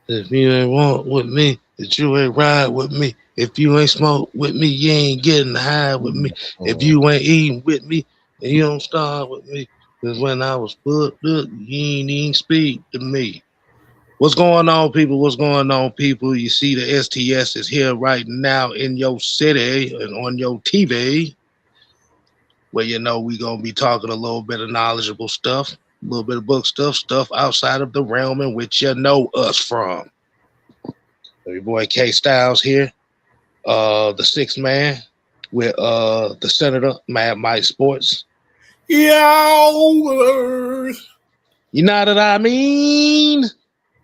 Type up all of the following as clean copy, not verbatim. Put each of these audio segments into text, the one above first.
If you ain't walk with me, if you ain't ride with me, if you ain't smoke with me, you ain't getting high with me. If Mm. you ain't eating with me, and you don't starve with me, because when I was put up, you ain't even speak to me. What's going on, people? What's going on, people? You see the STS is here right now in your city and on your TV, where you know we gonna be talking a little bit of knowledgeable stuff, a little bit of book stuff, stuff outside of the realm in which you know us from. Your boy K Styles here, the sixth man with the senator Mad Mike Sports. Yowers. You know what I mean?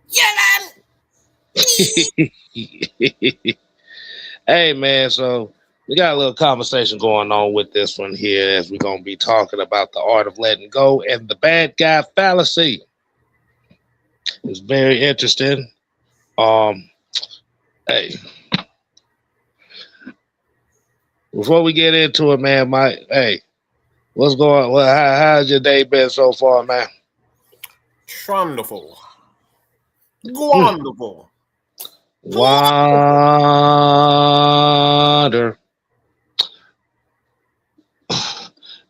Yeah, Hey man, so we got a little conversation going on with this one here as we're gonna be talking about the art of letting go and the bad guy fallacy. It's very interesting. Um, hey, before we get into it, man, Mike, hey, what's going on? Well, how's your day been so far, man? wonderful. Wonderful. Water.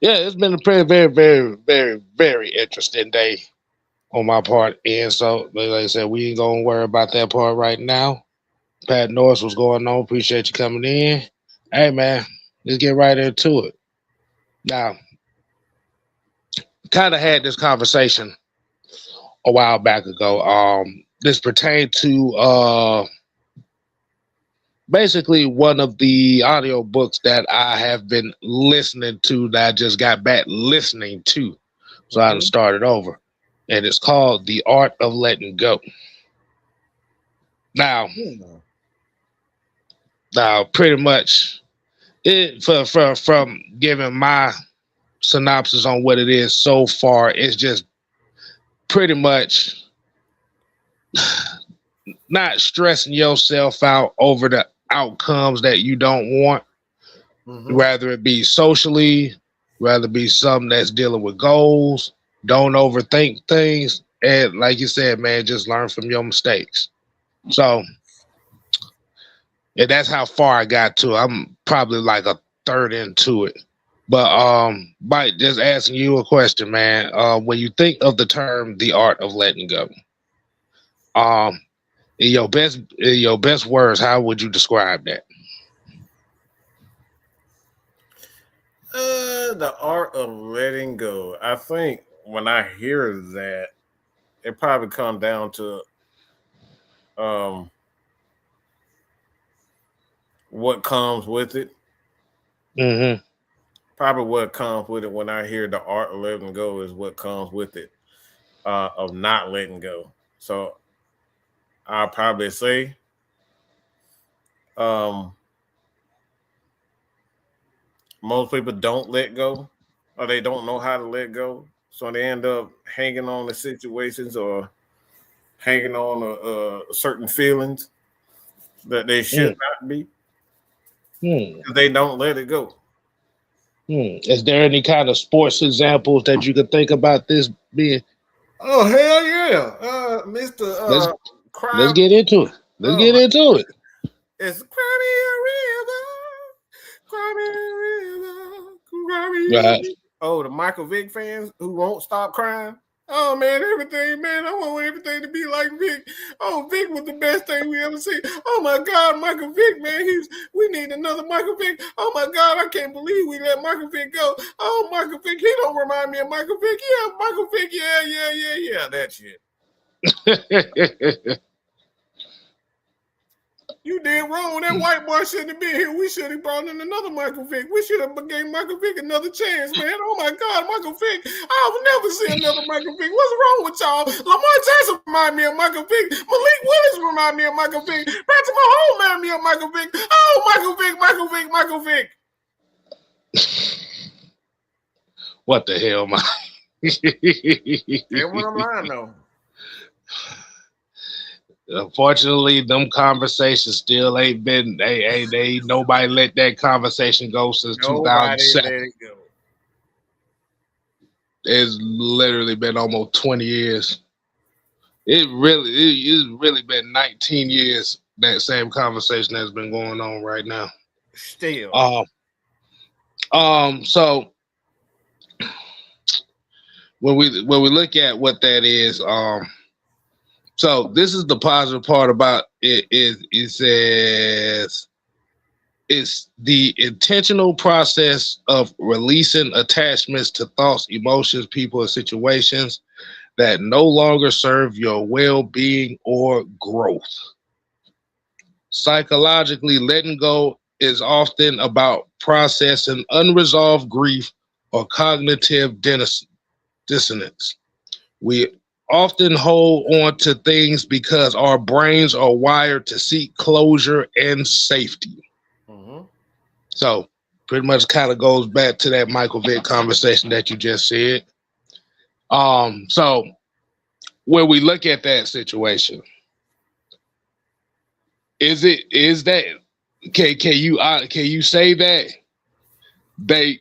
Yeah, it's been a very, very, very, very, very interesting day on my part. And so, like I said, we ain't gonna worry about that part right now. Pat Norris, what's going on? Appreciate you coming in. Hey man, let's get right into it. Now, kind of had this conversation a while back ago. This pertained to basically one of the audio books that I have been listening to that I just got back listening to. So I started over. And it's called The Art of Letting Go. Now, pretty much it from giving my synopsis on what it is so far, it's just pretty much not stressing yourself out over the outcomes that you don't want, rather it be socially, rather be something that's dealing with goals. Don't overthink things, and like you said, man, just learn from your mistakes. So, and that's how far I got to. I'm probably like a third into it. But Mike, just asking you a question, man. When you think of the term "the art of letting go," in your best words, how would you describe that? The art of letting go. I think when I hear that, it probably comes down to what comes with it. Probably what comes with it when I hear the art of letting go is what comes with it, of not letting go. So I'll probably say most people don't let go, or they don't know how to let go. So they end up hanging on to situations or hanging on certain feelings that they should not be. They don't let it go. Is there any kind of sports examples that you could think about this being? Oh hell yeah, Mister. Let's get into it. Let's get into it. It's Crimea River, Crimea River. Right. Oh, the Michael Vick fans who won't stop crying. Oh man, everything, man. I want everything to be like Vic. Oh, Vic was the best thing we ever seen. Oh my God, Michael Vick, man. We need another Michael Vick. Oh my God, I can't believe we let Michael Vick go. Oh, Michael Vick, he don't remind me of Michael Vick. Yeah, Michael Vick, yeah, that shit. You did wrong. That white boy shouldn't have been here. We should have brought in another Michael Vick. We should have gave Michael Vick another chance, man. Oh my God, Michael Vick. I will never see another Michael Vick. What's wrong with y'all? Lamar Jackson remind me of Michael Vick. Malik Willis remind me of Michael Vick. Patrick Mahomes remind me of Michael Vick. Oh, Michael Vick, Michael Vick, Michael Vick. What the hell, man? That's what I'm lying though. Unfortunately, them conversations still ain't been. They nobody let that conversation go since 2007. Let it go. It's literally been almost 20 years. it's really been 19 years that same conversation that's been going on right now. Still. So when we look at what that is, so this is the positive part about it. It says it's the intentional process of releasing attachments to thoughts, emotions, people, and situations that no longer serve your well-being or growth. Psychologically, letting go is often about processing unresolved grief or cognitive dissonance. We often hold on to things because our brains are wired to seek closure and safety. Mm-hmm. So pretty much kind of goes back to that Michael Vick conversation that you just said. So when we look at that situation, can you say that they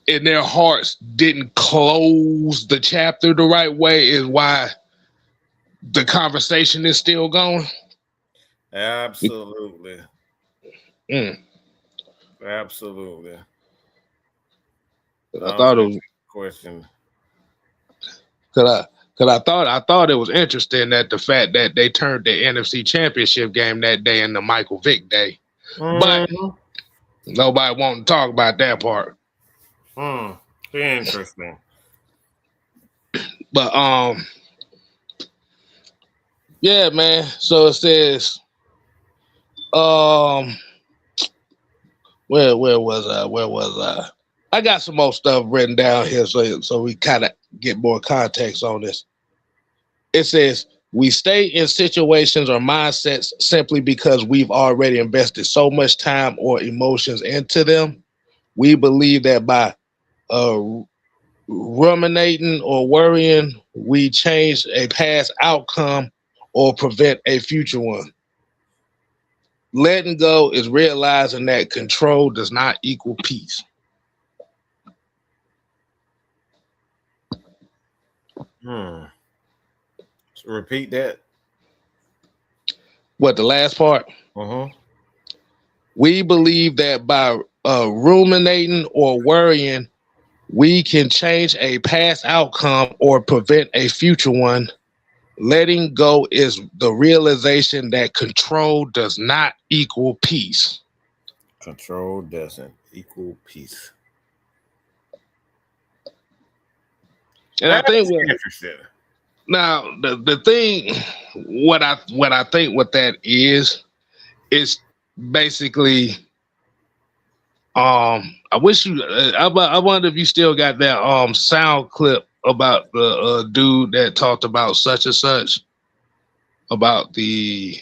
in their hearts didn't close the chapter the right way is why the conversation is still going? Absolutely. Absolutely. I thought it was question. Cause I thought it was interesting that the fact that they turned the NFC Championship game that day into Michael Vick Day, but nobody wanted to talk about that part. Interesting. But yeah, man. So it says, where was I? I got some more stuff written down here, so we kind of get more context on this. It says, we stay in situations or mindsets simply because we've already invested so much time or emotions into them. We believe that by ruminating or worrying, we change a past outcome or prevent a future one. Letting go is realizing that control does not equal peace. Repeat that. What, the last part? We believe that by ruminating or worrying, we can change a past outcome or prevent a future one. Letting go is the realization that control does not equal peace. Control doesn't equal peace. And I think now the thing, what I think what that is basically, I wish you, I wonder if you still got that sound clip about the dude that talked about such and such, about the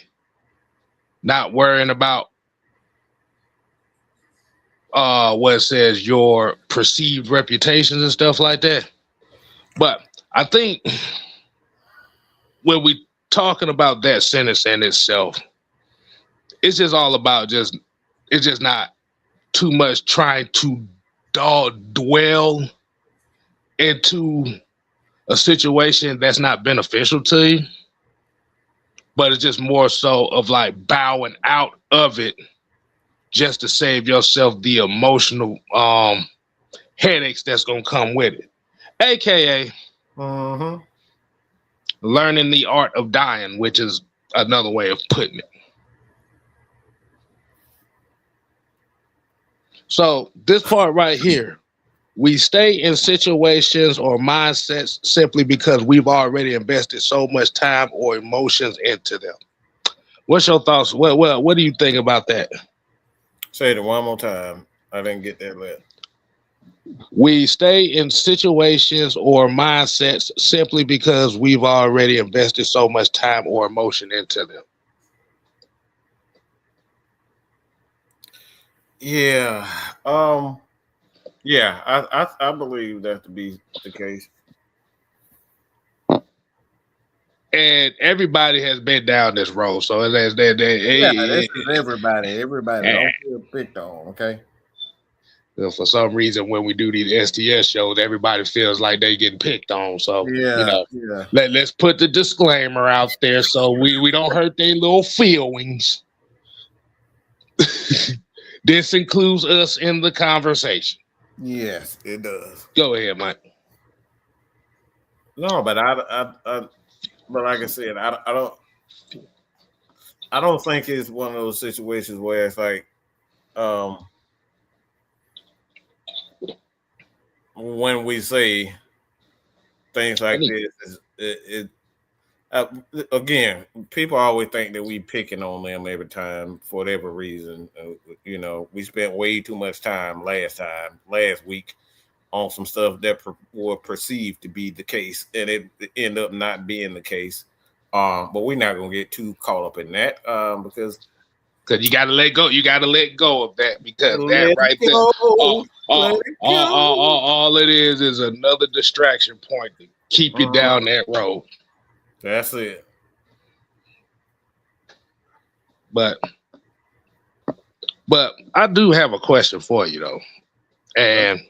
not worrying about what it says, your perceived reputations and stuff like that. But I think when we talking about that sentence in itself, it's just all about it's just not too much trying to dwell into a situation that's not beneficial to you, but it's just more so of like bowing out of it just to save yourself the emotional headaches that's gonna come with it, aka learning the art of dying, which is another way of putting it. So this part right here, we stay in situations or mindsets simply because we've already invested so much time or emotions into them. What's your thoughts? What do you think about that? Say it one more time. I didn't get that last. We stay in situations or mindsets simply because we've already invested so much time or emotion into them. Yeah. Yeah, I believe that to be the case. And everybody has been down this road. So this is everybody. Everybody don't feel picked on, okay? For some reason, when we do these STS shows, everybody feels like they getting picked on. So, let's put the disclaimer out there so we don't hurt their little feelings. This includes us in the conversation. Yes, it does. Go ahead, Mike. No, but but like I said, I don't think it's one of those situations where it's like, when we say things like this, again, people always think that we picking on them every time for whatever reason. We spent way too much time last week on some stuff that were perceived to be the case, and it ended up not being the case. But we're not gonna get too caught up in that because you gotta let go. You gotta let go of that because that right there, all it is another distraction point to keep you down that road. That's it. But I do have a question for you though, and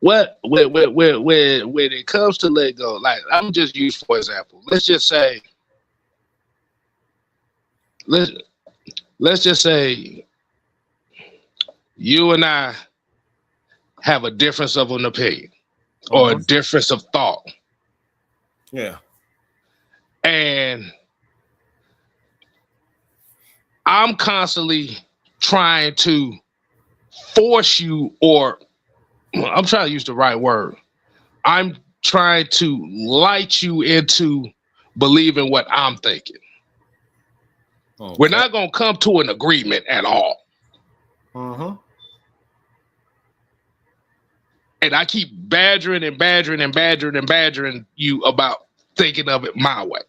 when it comes to let go, like I'm just use for example. Let's just say you and I have a difference of an opinion or a difference of thought. Yeah. And I'm constantly trying to force you, or I'm trying to use the right word. I'm trying to light you into believing what I'm thinking. Okay. We're not going to come to an agreement at all. And I keep badgering you about thinking of it my way.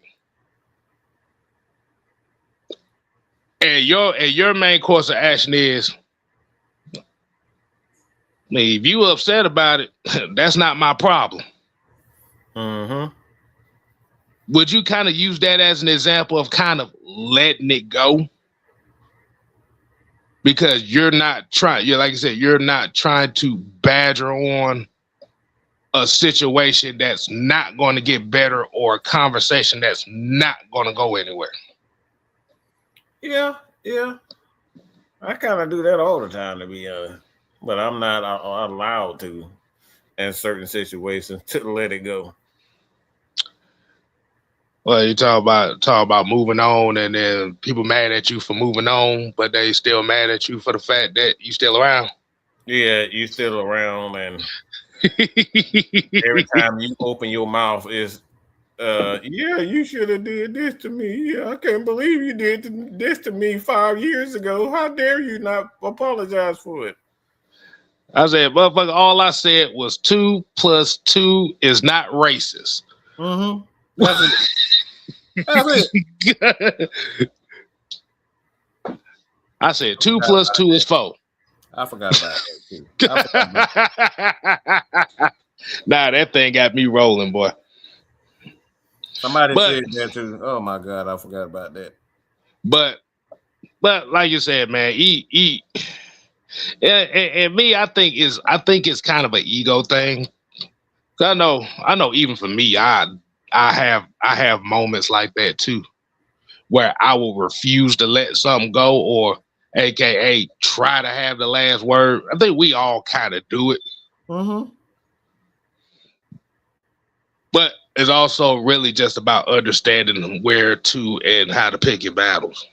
And your main course of action is, I mean, if you upset about it, that's not my problem. Would you kind of use that as an example of kind of letting it go? Because you're not trying, like I said, you're not trying to badger on a situation that's not going to get better or a conversation that's not going to go anywhere. Yeah. I kind of do that all the time, to be honest. But I'm not allowed to, in certain situations, to let it go. Well, you talk about moving on, and then people mad at you for moving on, but they still mad at you for the fact that you still around. Yeah, you still around, and every time you open your mouth is, you should have did this to me. Yeah, I can't believe you did this to me 5 years ago. How dare you not apologize for it? I said, motherfucker, all I said was 2 + 2 is not racist. That's it. That's it. I said 2 + 2 is 4. I forgot about that too. Nah, that thing got me rolling, boy. Somebody said that too. Oh my God, I forgot about that. But like you said, man, eat. And me, I think it's kind of an ego thing. I know even for me, I have moments like that too, where I will refuse to let something go, or AKA try to have the last word. I think we all kind of do it. But it's also really just about understanding where to and how to pick your battles.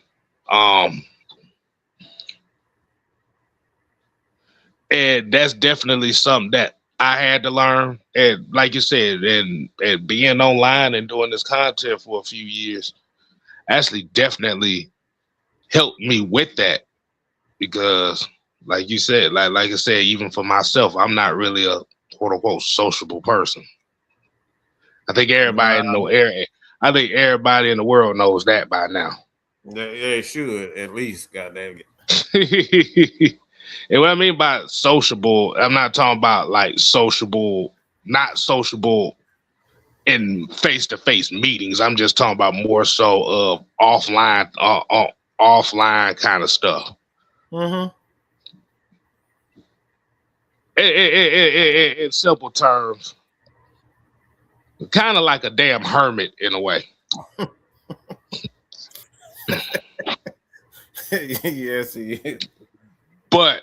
And that's definitely something that I had to learn. And like you said, and being online and doing this content for a few years actually definitely helped me with that. Because like you said, like I said, even for myself, I'm not really a quote unquote sociable person. I think everybody in the world knows that by now. They should at least, goddamn it. And what I mean by sociable, I'm not talking about like sociable, not sociable in face-to-face meetings. I'm just talking about more so of offline kind of stuff. Mm-hmm. In simple terms, kind of like a damn hermit in a way. Yes, he is. But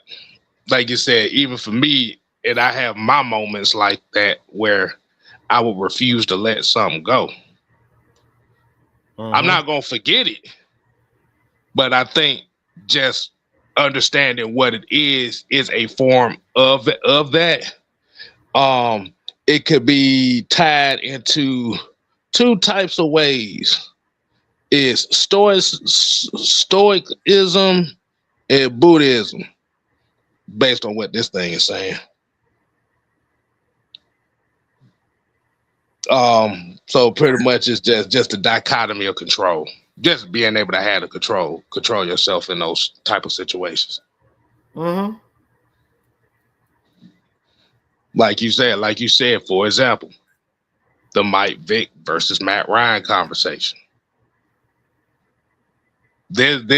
like you said, even for me, and I have my moments like that where I would refuse to let something go. I'm not gonna forget it, but I think just understanding what it is a form of that. It could be tied into two types of ways: is stoicism and Buddhism, based on what this thing is saying. So pretty much it's just a dichotomy of control. Just being able to have the control yourself in those type of situations. Mm-hmm. Like you said, for example, the Mike Vick versus Matt Ryan conversation. Like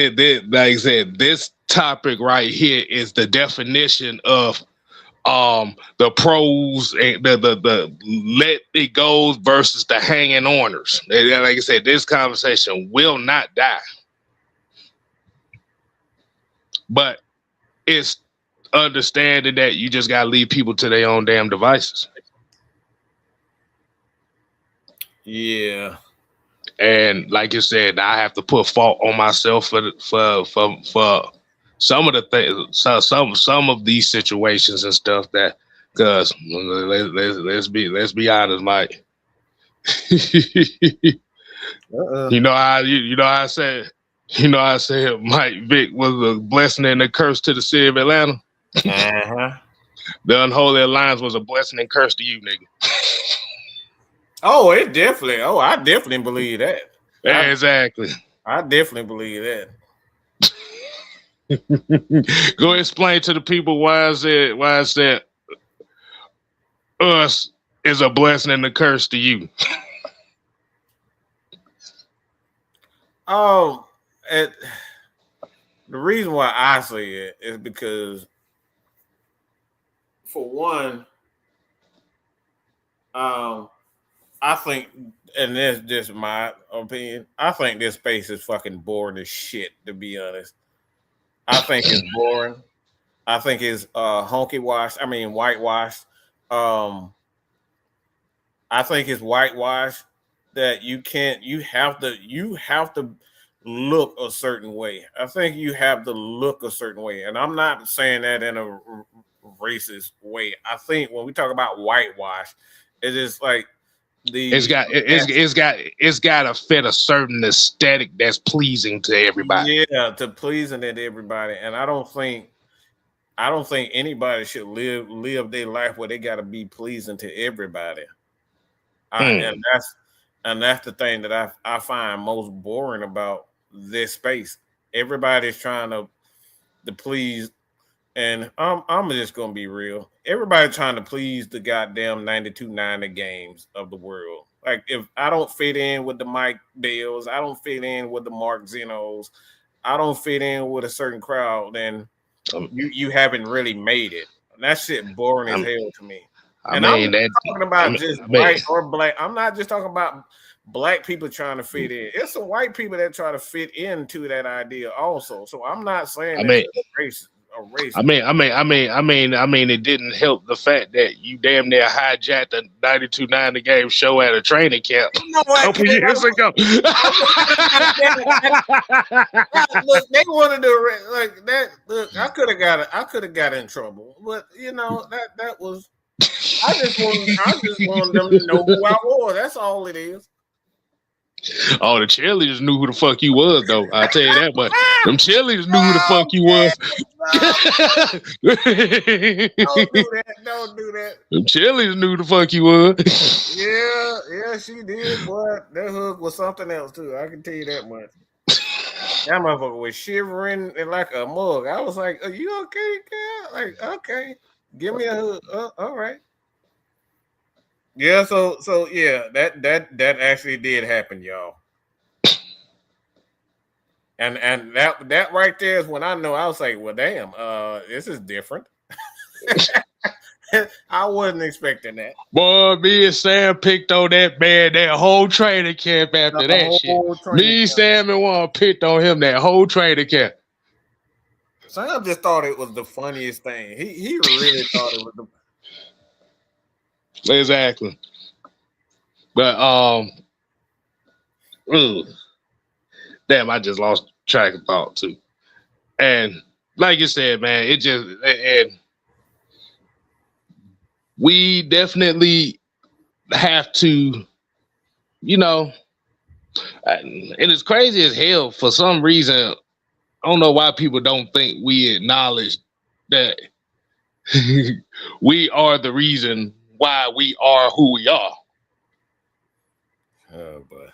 I said, this topic right here is the definition of the pros and the let it go versus the hanging oners. Like I said, this conversation will not die, but it's understanding that you just gotta leave people to their own damn devices. Yeah. And like you said, I have to put fault on myself for some of the things, some of these situations and stuff that, because let's be honest, Mike. You know how I said Mike Vick was a blessing and a curse to the city of Atlanta. Uh-huh. The unholy alliance was a blessing and curse to you, nigga. Oh, it definitely. Oh, I definitely believe that. Exactly. I definitely believe that. Go explain to the people why I said us is a blessing and a curse to you. The reason why I say it is because, for one, I think, and that's just my opinion, I think this space is fucking boring as shit, to be honest. I think it's boring. I think it's whitewashed. I think it's whitewashed that you have to look a certain way. I think you have to look a certain way. And I'm not saying that in a racist way. I think when we talk about whitewash, it is like it's got to fit a certain aesthetic that's pleasing to everybody. Yeah, to pleasing to everybody. And I don't think anybody should live their life where they got to be pleasing to everybody. And that's the thing that I find most boring about this space. Everybody's trying to please, and I'm just gonna be real. Everybody trying to please the goddamn 92-90 games of the world. Like, if I don't fit in with the Mike Bills, I don't fit in with the Mark Zenos, I don't fit in with a certain crowd, then you haven't really made it. And that shit boring as hell to me. I'm not talking about just white or black. I'm not just talking about black people trying to fit in. It's some white people that try to fit into that idea also. So I'm not saying it's a race. I mean, it didn't help the fact that you damn near hijacked the 92-90 game show at a training camp a couple years ago. Look, they wanted to like that. Look, I could have got in trouble, but that was. I just want them to know who I was. That's all it is. Oh, the cheerleaders knew who the fuck you was, though. I'll tell you that much. Them cheerleaders knew who the fuck you was. Don't do that. Them cheerleaders knew who the fuck you was. Yeah, she did, but that hook was something else too. I can tell you that much. That motherfucker was shivering like a mug. I was like, "Are you okay, girl?" Like, okay, give me a hug. All right. Yeah, so yeah, that actually did happen, y'all. And that right there is when I know. I was like, well, damn, this is different. I wasn't expecting that. Boy, me and Sam picked on that man that whole training camp after that shit. Me, Sam, and one picked on him that whole training camp. Sam just thought it was the funniest thing. He really thought it was the exactly. But damn, I just lost track of thought too. And like you said, man, it just and we definitely have to, you know, and it's crazy as hell for some reason. I don't know why people don't think we acknowledge that we are the reason why we are who we are. Oh boy.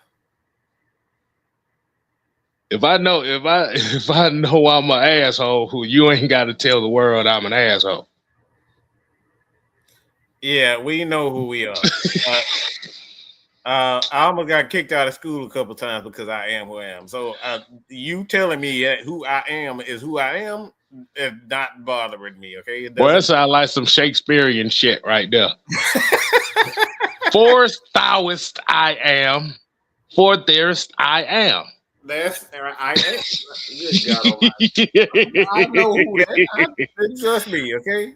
If I know I'm an asshole, who you ain't got to tell the world I'm an asshole. Yeah, we know who we are. I almost got kicked out of school a couple times because I am who I am. So you telling me that who I am is who I am is not bothering me, okay? Well, that sounds like some Shakespearean shit right there. For thouest I am, for thereest I am. That's I am. Good God Almighty. I know who that is. Trust me, okay?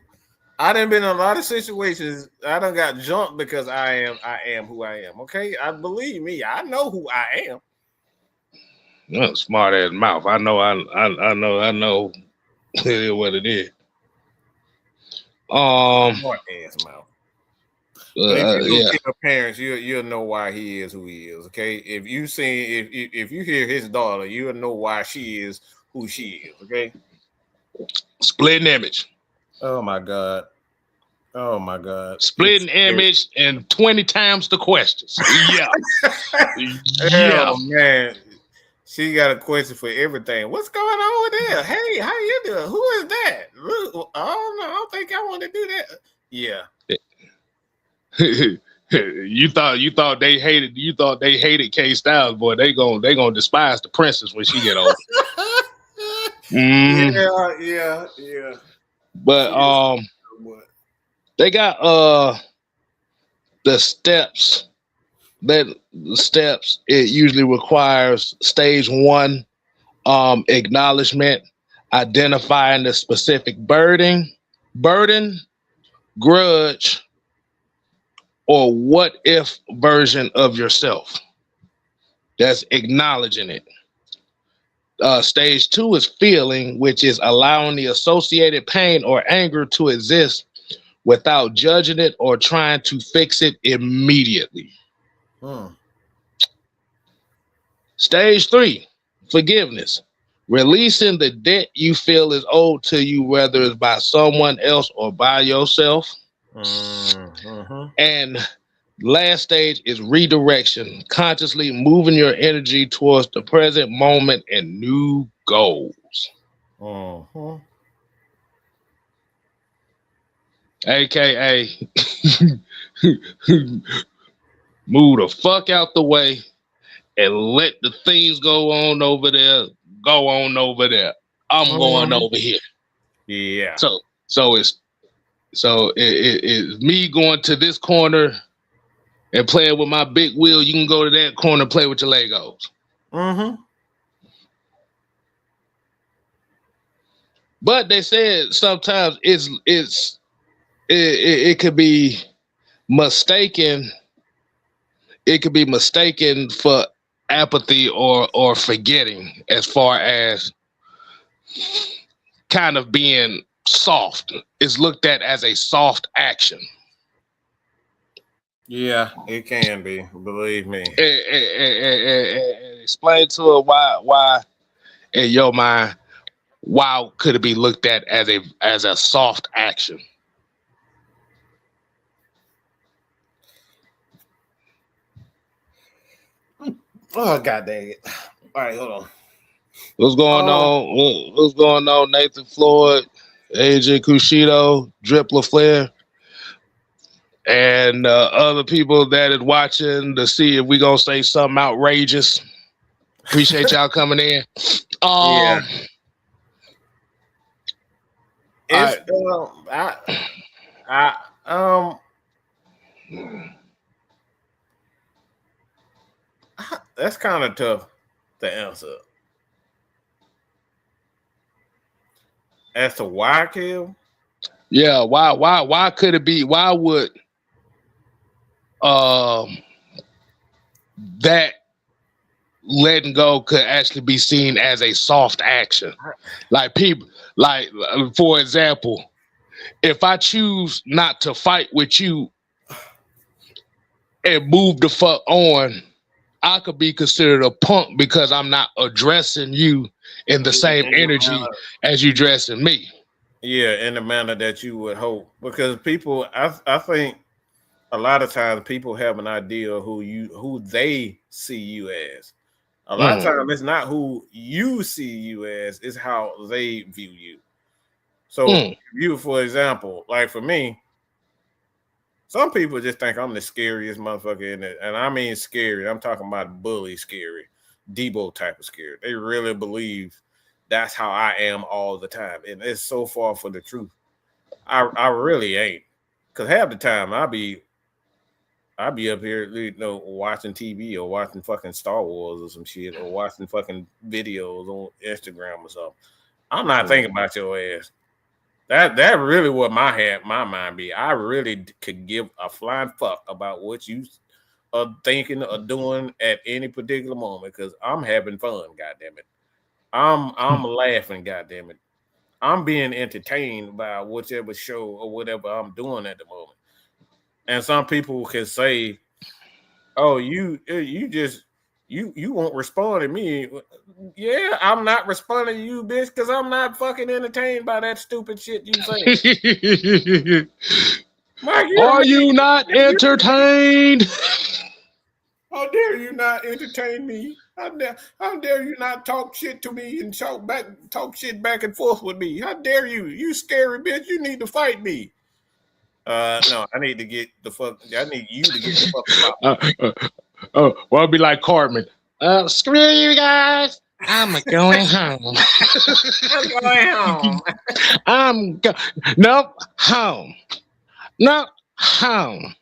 I done been in a lot of situations. I done got jumped because I am who I am. Okay, believe me. I know who I am. Oh, smart ass mouth. I know it is what it is. Smart ass mouth. If you look at your parents, you'll know why he is who he is. Okay, if you hear his daughter, you'll know why she is who she is. Okay, splitting image. Oh my God. Splitting image and 20 times the questions. Yeah. Yeah. Oh, man. She got a question for everything. What's going on with there? Hey, how you doing? Who is that? Oh, no, I don't think I want to do that. Yeah. You thought they hated K Styles, boy. They gonna despise the princess when she get older. Yeah. But they got the steps. It usually requires stage 1, acknowledgement, identifying the specific burden, grudge, or what if version of yourself. That's acknowledging it. Stage 2 is feeling, which is allowing the associated pain or anger to exist without judging it or trying to fix it immediately. Stage 3, forgiveness, releasing the debt you feel is owed to you, whether it's by someone else or by yourself. And last stage is redirection, consciously moving your energy towards the present moment and new goals. AKA move the fuck out the way and let the things go on over there. I'm going over here. Yeah. So it's me going to this corner and playing with my big wheel. You can go to that corner and play with your Legos. But they said sometimes it could be mistaken. It could be mistaken for apathy or forgetting, as far as kind of being soft. Is looked at as a soft action. Yeah, it can be. Believe me. Explain to her why in your mind, why could it be looked at as a soft action? Oh, God dang it. All right, hold on. What's going on? What's going on, Nathan Floyd, AJ Cushido, Drip LaFleur, and other people that is watching to see if we gonna say something outrageous. Appreciate y'all coming in. Yeah. That's kind of tough to answer. As to why, Kev? Yeah, why could it be? Why would that letting go could actually be seen as a soft action? Like people, like for example, if I choose not to fight with you and move the fuck on, I could be considered a punk because I'm not addressing you in the same energy as you addressing me. Yeah, in the manner that you would hope. Because people, I think a lot of times people have an idea of who they see you as. A lot of times it's not who you see you as, it's how they view you. So you, for example, like for me, some people just think I'm the scariest motherfucker in it. And I mean scary. I'm talking about bully scary, Debo type of scary. They really believe that's how I am all the time. And it's so far from the truth. I really ain't. Because half the time I'll be up here, watching TV or watching fucking Star Wars or some shit or watching fucking videos on Instagram or something. I'm not thinking about your ass. That really what my mind be. I really could give a flying fuck about what you are thinking or doing at any particular moment because I'm having fun, goddammit. I'm laughing, goddammit. I'm being entertained by whichever show or whatever I'm doing at the moment. And some people can say, "Oh, you won't respond to me." Yeah, I'm not responding to you, bitch, because I'm not fucking entertained by that stupid shit you say. Mike, are you not entertained? How dare you not entertain me? How dare you not talk shit to me and talk shit back and forth with me? How dare you? You scary bitch. You need to fight me. No, I need you to get the fuck well, I'll be like Cartman. Screw you guys. I'm going home. I'm going home. Nope, home. Nope, home.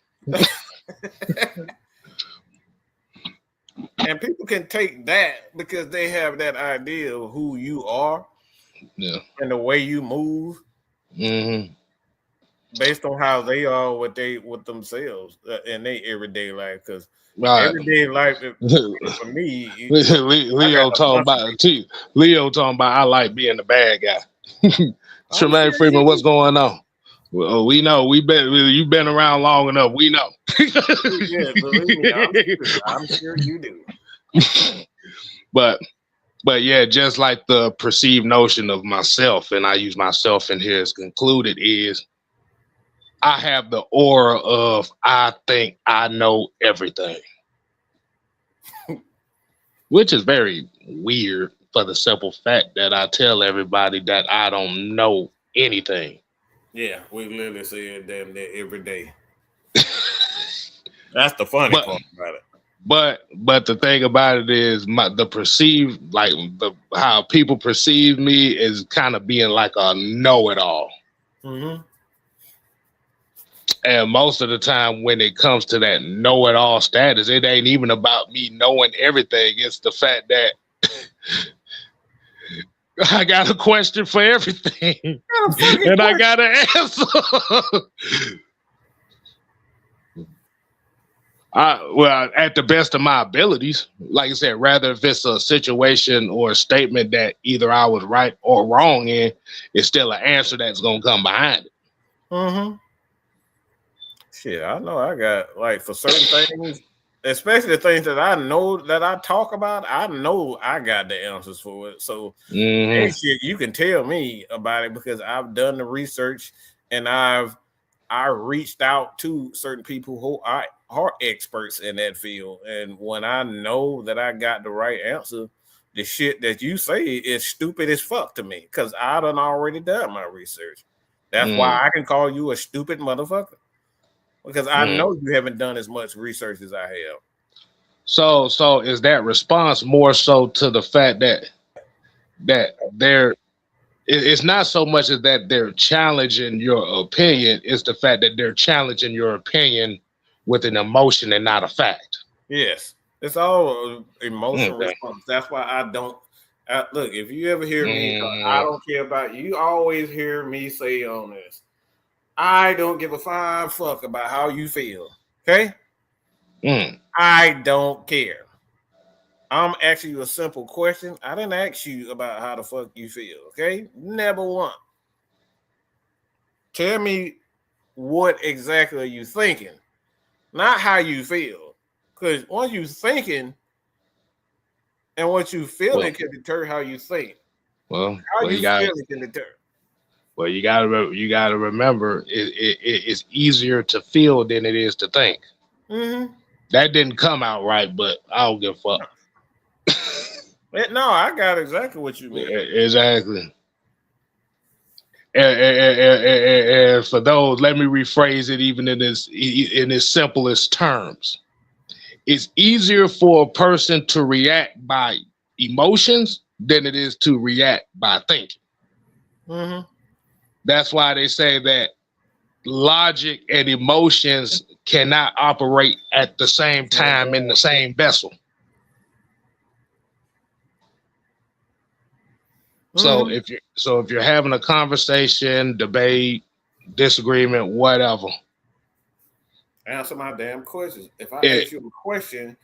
And people can take that because they have that idea of who you are, and the way you move, based on how they are with themselves in their everyday life. Because everyday life for me, Leo talking about it too. Leo talking about I like being the bad guy. Tremaine Freeman, what's going on? Well, we know you've been around long enough. We know. Yeah, believe me, I'm sure you do. But yeah, just like the perceived notion of myself, and I use myself in here as concluded, is I have the aura of I think I know everything, which is very weird for the simple fact that I tell everybody that I don't know anything. Yeah, we literally say it damn near every day. That's the funny part about it. But the thing about it is the perceived, like how people perceive me is kind of being like a know-it-all. And most of the time when it comes to that know-it-all status, it ain't even about me knowing everything. It's the fact that I got a question for everything. And I got an answer. Well, at the best of my abilities, like I said, rather if it's a situation or a statement that either I was right or wrong in, it's still an answer that's going to come behind it. Shit, I know I got, like, for certain things, especially the things that I know that I talk about, I know I got the answers for it. So, hey, shit, you can tell me about it because I've done the research and I reached out to certain people who are experts in that field. And when I know that I got the right answer, the shit that you say is stupid as fuck to me because I done already done my research. That's why I can call you a stupid motherfucker. Because I know you haven't done as much research as I have. So is that response more so to the fact that it's not so much as that they're challenging your opinion, it's the fact that they're challenging your opinion with an emotion and not a fact. Yes, it's all emotional response. That's why I don't look. If you ever hear me, I don't care about you. Always hear me say on this. I don't give a fine fuck about how you feel. Okay, I don't care. I'm asking you a simple question. I didn't ask you about how the fuck you feel. Okay, never once. Tell me what exactly are you thinking, not how you feel. Because once you thinking and what you feeling can deter how you think. Well, how you feeling can deter. Well, you gotta remember, it's easier to feel than it is to think. Mm-hmm. That didn't come out right, but I don't give a fuck. No, I got exactly what you mean. Exactly. And for those, let me rephrase it even in its simplest terms. It's easier for a person to react by emotions than it is to react by thinking. Mm-hmm. That's why they say that logic and emotions cannot operate at the same time in the same vessel. So if you're having a conversation, debate, disagreement, whatever, answer my damn questions. If I ask you a question,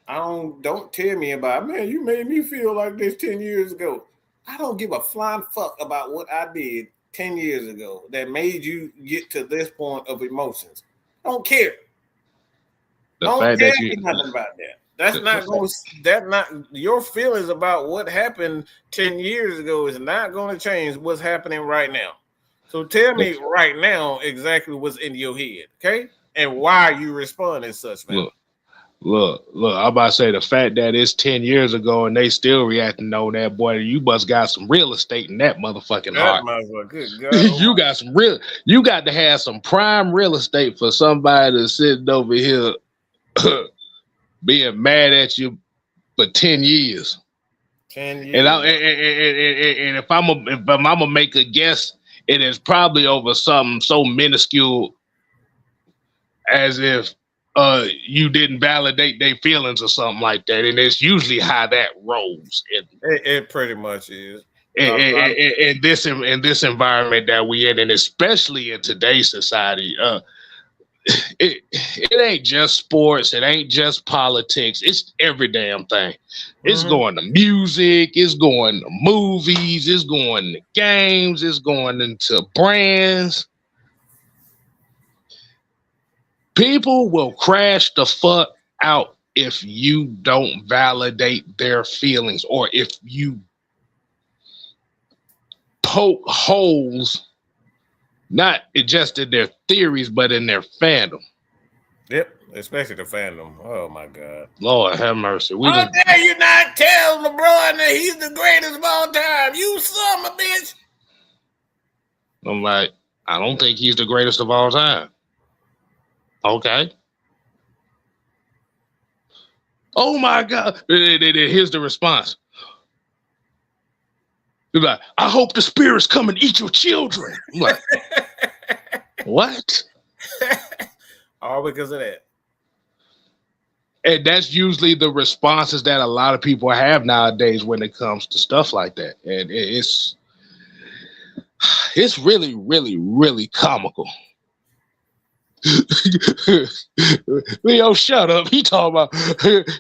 don't tell me about, man, you made me feel like this 10 years ago. I don't give a flying fuck about what I did 10 years ago that made you get to this point of emotions. I don't care. Don't tell me nothing about that. That's not your feelings about what happened 10 years ago is not going to change what's happening right now. So tell me right now exactly what's in your head, okay? And why you respond in such manner. Look, I'm about to say the fact that it's 10 years ago and they still reacting on that, boy, you must got some real estate in that motherfucking heart. Good God. You got to have some prime real estate for somebody that's sitting over here being mad at you for 10 years. 10 years. And if I'm gonna make a guess, it is probably over something so minuscule as if you didn't validate their feelings or something like that. And it's usually how that rolls. It pretty much is. In this environment that we in, and especially in today's society, it ain't just sports, it ain't just politics, it's every damn thing. It's going to music, it's going to movies, it's going to games, it's going into brands. People will crash the fuck out if you don't validate their feelings, or if you poke holes not just in their theories, but in their fandom. Yep, especially the fandom. Oh my God, Lord have mercy. How dare you not tell LeBron that he's the greatest of all time? You son of a bitch. I'm like, I don't think he's the greatest of all time. Okay. Oh my God. Here's the response. He's like, I hope the spirits come and eat your children. I'm like, what? All because of that. And that's usually the responses that a lot of people have nowadays when it comes to stuff like that. And it's really, really, really comical. Leo, shut up. He talking about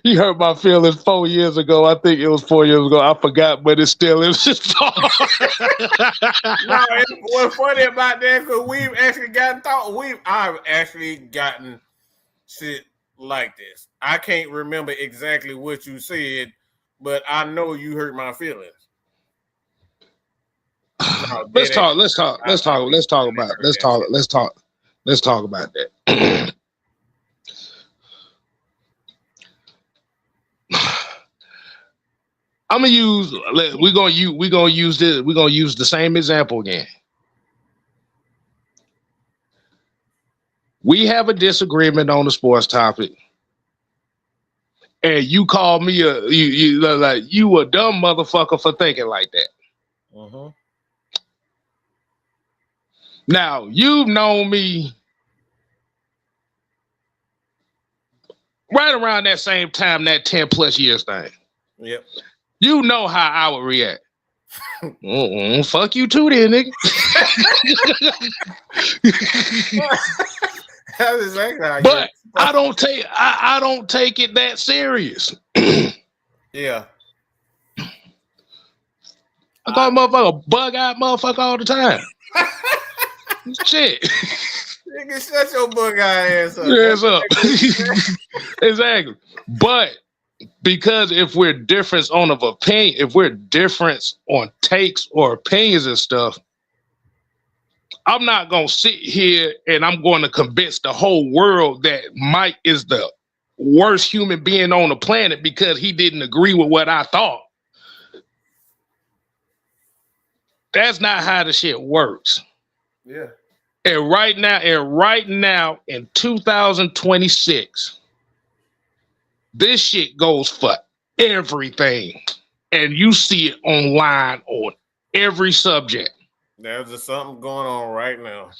he hurt my feelings 4 years ago. I think it was 4 years ago. I forgot, but it still is his fault. No, what's funny about that, because I've actually gotten shit like this. I can't remember exactly what you said, but I know you hurt my feelings. No, let's talk about that. We're gonna use the same example again. We have a disagreement on the sports topic, and you call me you a dumb motherfucker for thinking like that. Mm-hmm. Now, you've known me right around that same time, that 10 plus years thing. Yep. You know how I would react. Fuck you too, then, nigga. That's exactly how. But I don't take it that serious. Yeah. I call motherfucker a bug-eyed motherfucker all the time. Shit. Nigga, shut your bug-eyed ass up. Ass up. Exactly. But because if we're different on of opinion, if we're different on takes or opinions and stuff, I'm not gonna sit here and I'm going to convince the whole world that Mike is the worst human being on the planet because he didn't agree with what I thought. That's not how the shit works. Yeah. And right now in 2026, this shit goes for everything. And you see it online on every subject. There's just something going on right now,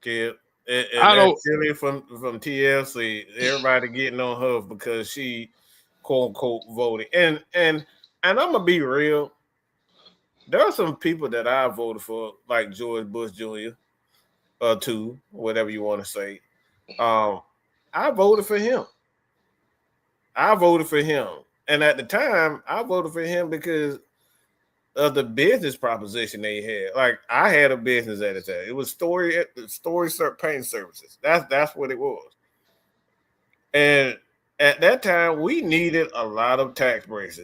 kid. I don't silly from TLC. Everybody getting on her because she quote unquote voted. And I'm gonna be real. There are some people that I voted for, like George Bush Jr. Too, whatever you want to say. I voted for him. And at the time, I voted for him because of the business proposition they had. Like, I had a business at the time. It was Story Paint Services. That's what it was. And at that time, we needed a lot of tax breaks.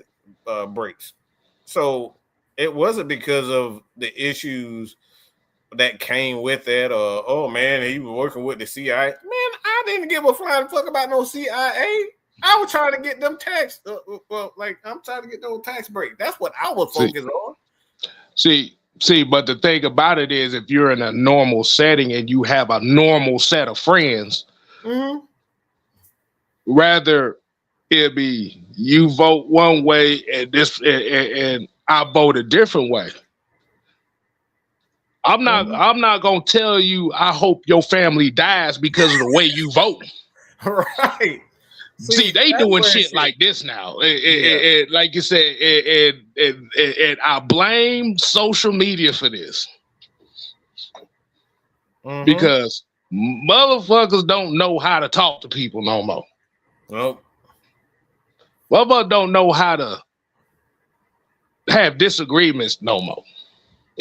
So it wasn't because of the issues that came with that, or oh man, he was working with the CIA. Man, I didn't give a flying fuck about no CIA. I was trying to get them tax. I'm trying to get those tax breaks. That's what I was focused on. See, but the thing about it is, if you're in a normal setting and you have a normal set of friends, mm-hmm. rather it be you vote one way and I vote a different way. I'm not gonna tell you I hope your family dies because of the way you vote. Right. See, they doing shit like this now. And like you said, and I blame social media for this. Mm-hmm. Because motherfuckers don't know how to talk to people no more. Nope. Motherfuckers don't know how to have disagreements no more.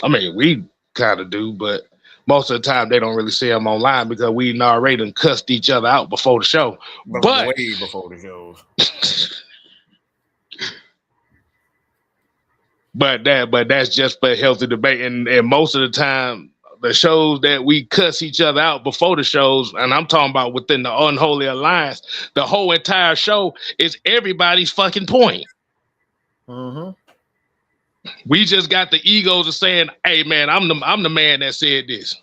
I mean, we kind of do, but most of the time they don't really see them online because we already done cussed each other out before the show. But way before the shows. but that's just for healthy debate. And most of the time, the shows that we cuss each other out before the shows, and I'm talking about within the Unholy Alliance, the whole entire show is everybody's fucking point. Mm-hmm. We just got the egos of saying, "Hey, man, I'm the man that said this."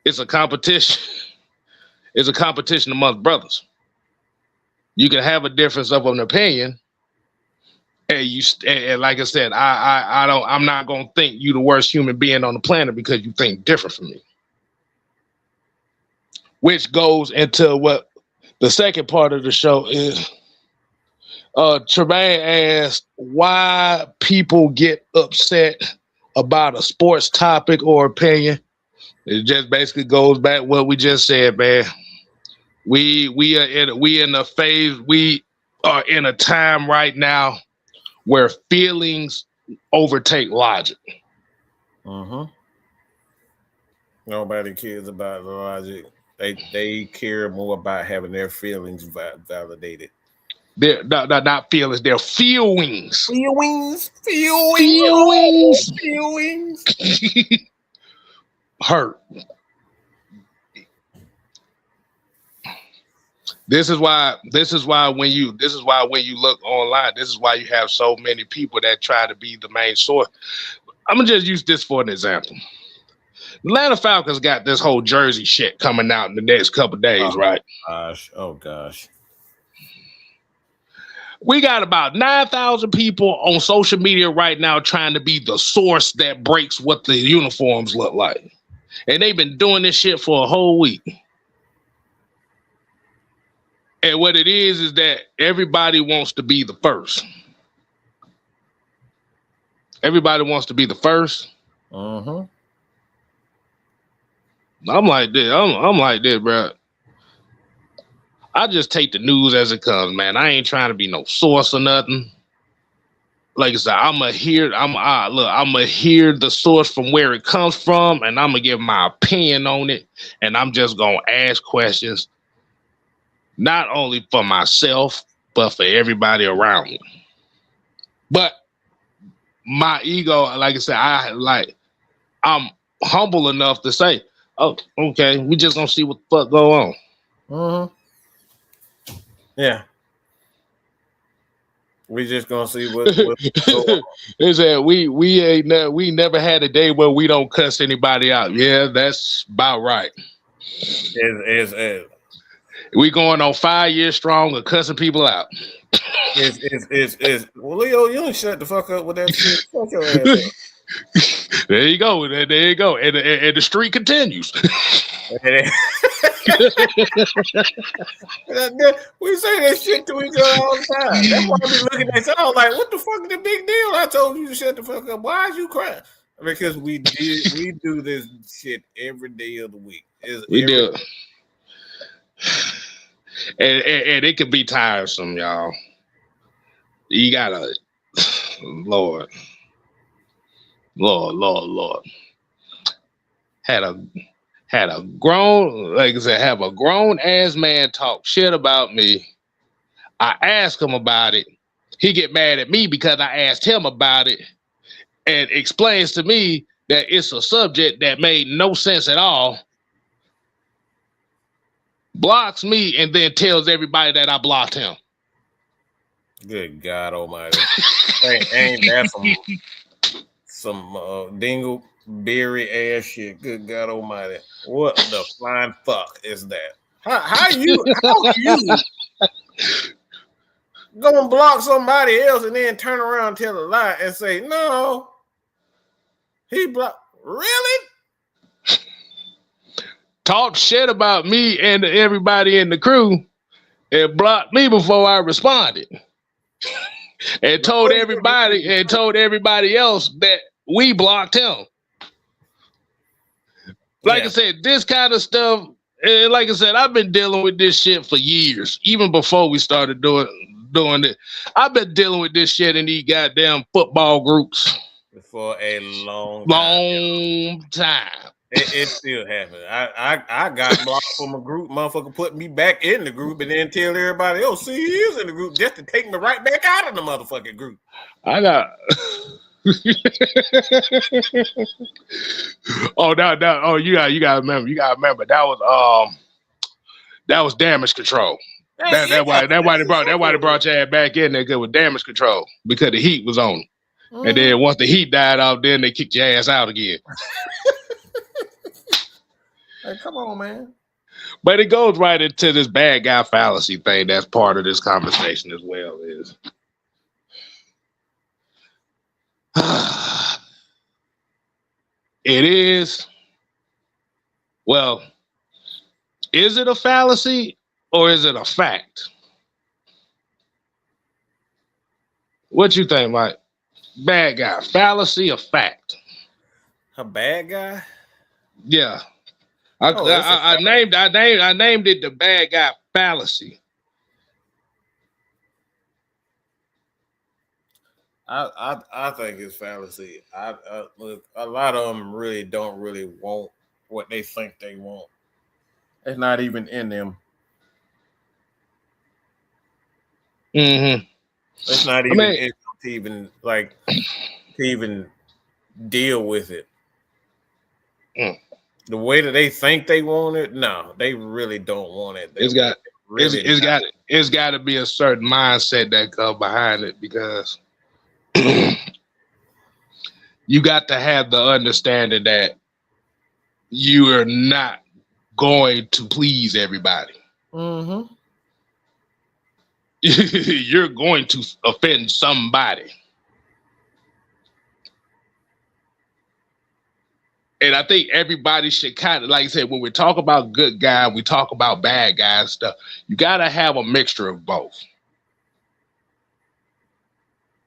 It's a competition. It's a competition amongst brothers. You can have a difference of an opinion, and like I said, I'm not gonna think you the worst human being on the planet because you think different from me. Which goes into what the second part of the show is. Tremaine asked why people get upset about a sports topic or opinion. It just basically goes back what we just said, man. We are in a time right now where feelings overtake logic. Mm-hmm. Nobody cares about the logic. They care more about having their feelings validated. They're not feelings, they're feelings. Feelings. Hurt. This is why when you look online, this is why you have so many people that try to be the main source. I'm gonna just use this for an example. Atlanta Falcons got this whole jersey shit coming out in the next couple of days, right? Oh gosh. We got about 9,000 people on social media right now trying to be the source that breaks what the uniforms look like. And they've been doing this shit for a whole week. And what it is that everybody wants to be the first. Everybody wants to be the first. Uh-huh. I'm like this. I'm like this, bro. I just take the news as it comes, man. I ain't trying to be no source or nothing. Like I said, I'ma hear the source from where it comes from, and I'm gonna give my opinion on it, and I'm just gonna ask questions, not only for myself, but for everybody around me. But my ego, like I said, I'm humble enough to say, oh, okay, we just gonna see what the fuck go on. Mm-hmm. Yeah. We just gonna see what going on. Is that we never had a day where we don't cuss anybody out. Yeah, that's about right. We going on 5 years strong of cussing people out. Well, Leo, you don't shut the fuck up with that shit. Fuck your ass up. There you go. There you go. And the streak continues. We say that shit to each other all the time. That's why I be looking at y'all like, what the fuck is the big deal? I told you to shut the fuck up. Why is you crying? Because we do this shit every day of the week. We do. And it could be tiresome, y'all. You gotta, Lord. Had a grown, like I said, have a grown ass man talk shit about me. I ask him about it. He get mad at me because I asked him about it, and explains to me that it's a subject that made no sense at all. Blocks me and then tells everybody that I blocked him. Good God Almighty! ain't that some dingleberry ass shit? Good God Almighty! What the flying fuck is that? How you go and block somebody else and then turn around and tell a lie and say no? He blocked. Really? Talk shit about me and everybody in the crew and blocked me before I responded. And told everybody else that we blocked him. Like I said, this kind of stuff, and like I said, I've been dealing with this shit for years, even before we started doing it. I've been dealing with this shit in these goddamn football groups for a long time. It still happens. I got blocked from a group. Motherfucker put me back in the group and then tell everybody, oh, see, he is in the group, just to take me right back out of the motherfucking group. I got you gotta remember that was damage control. That's why they brought your ass back in there, because with damage control, because the heat was on. And then once the heat died off, then they kicked your ass out again. Hey, come on, man. But it goes right into this bad guy fallacy thing. That's part of this conversation as well. It is. Well, is it a fallacy or is it a fact? What you think, Mike? Bad guy fallacy or fact? A bad guy? Yeah. I named it the bad guy fallacy. I think it's fallacy. Look, a lot of them really don't want what they think they want. It's not even in them. Mm-hmm. It's not even to even deal with it. The way that they think they want it, no, they really don't want it. It's got to be a certain mindset that comes behind it, because you got to have the understanding that you are not going to please everybody. Mm-hmm. you're going to offend somebody. And I think everybody should kind of, like I said, when we talk about good guy, we talk about bad guy and stuff. You got to have a mixture of both.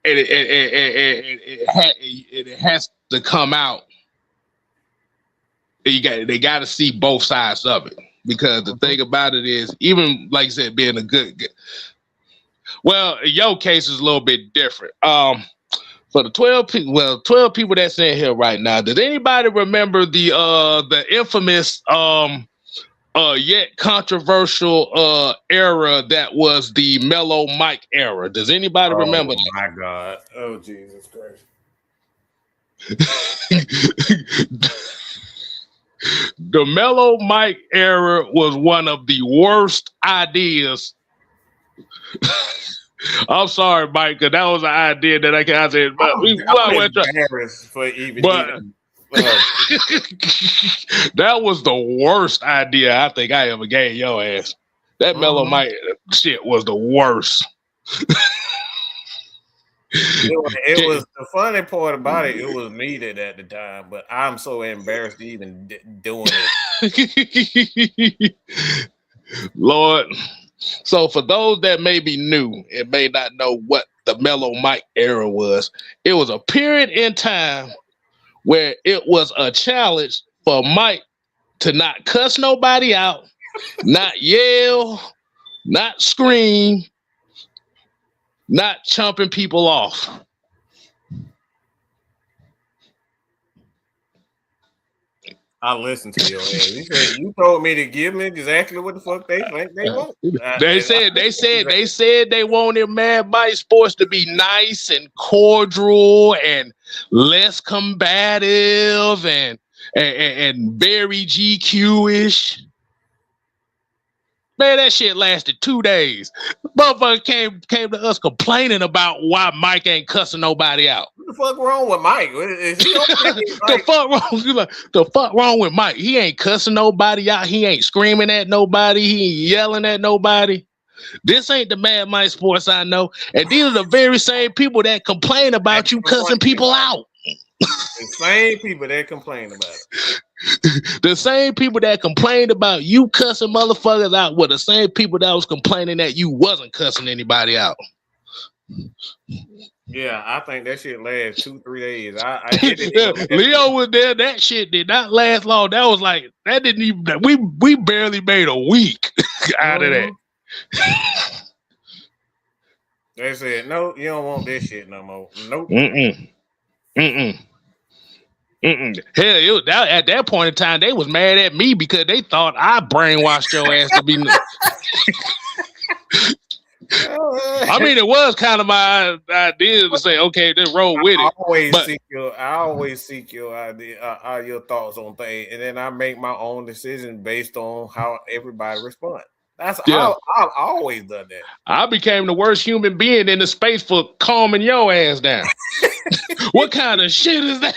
And it has to come out. They got to see both sides of it, because the thing about it is, even like I said, being a good. Well, in your case is a little bit different. For the 12 people that's in here right now, does anybody remember the infamous yet controversial era that was the Mellow Mike era? Does anybody remember that? Oh my God. Oh Jesus Christ. The Mellow Mike era was one of the worst ideas. I'm sorry, Mike, because that was an idea that I said, but I'm embarrassed for even. That was the worst idea I think I ever gave your ass. That Mellow Mike shit was the worst. It was the funny part about it. It was needed at the time, but I'm so embarrassed to even doing it. Lord. So for those that may be new and may not know what the Mellow Mike era was, it was a period in time where it was a challenge for Mike to not cuss nobody out, not yell, not scream, not chumping people off. I listened to your ass. You told me to give me exactly what the fuck they think they want. They said they wanted Mad Mike Sports to be nice and cordial and less combative and very GQ-ish. Man, that shit lasted 2 days. Motherfucker came to us complaining about why Mike ain't cussing nobody out. What the fuck wrong with Mike? Is he okay? The fuck wrong with Mike? He ain't cussing nobody out. He ain't screaming at nobody. He ain't yelling at nobody. This ain't the Mad Mike Sports I know. And these are the very same people that complain about you cussing people out. The same people that complain about it. The same people that complained about you cussing motherfuckers out were the same people that was complaining that you wasn't cussing anybody out. Yeah, I think that shit lasts 2-3 days. Leo was there. That shit did not last long. That was like, that didn't even, we barely made a week out of that. They said, no, you don't want this shit no more. Nope. Hell, at that point in time, they was mad at me because they thought I brainwashed your ass to be. I mean, it was kind of my idea to say, okay, then roll with it. I always seek your idea, your thoughts on things, and then I make my own decision based on how everybody responds. I've always done that. I became the worst human being in the space for calming your ass down. What kind of shit is that?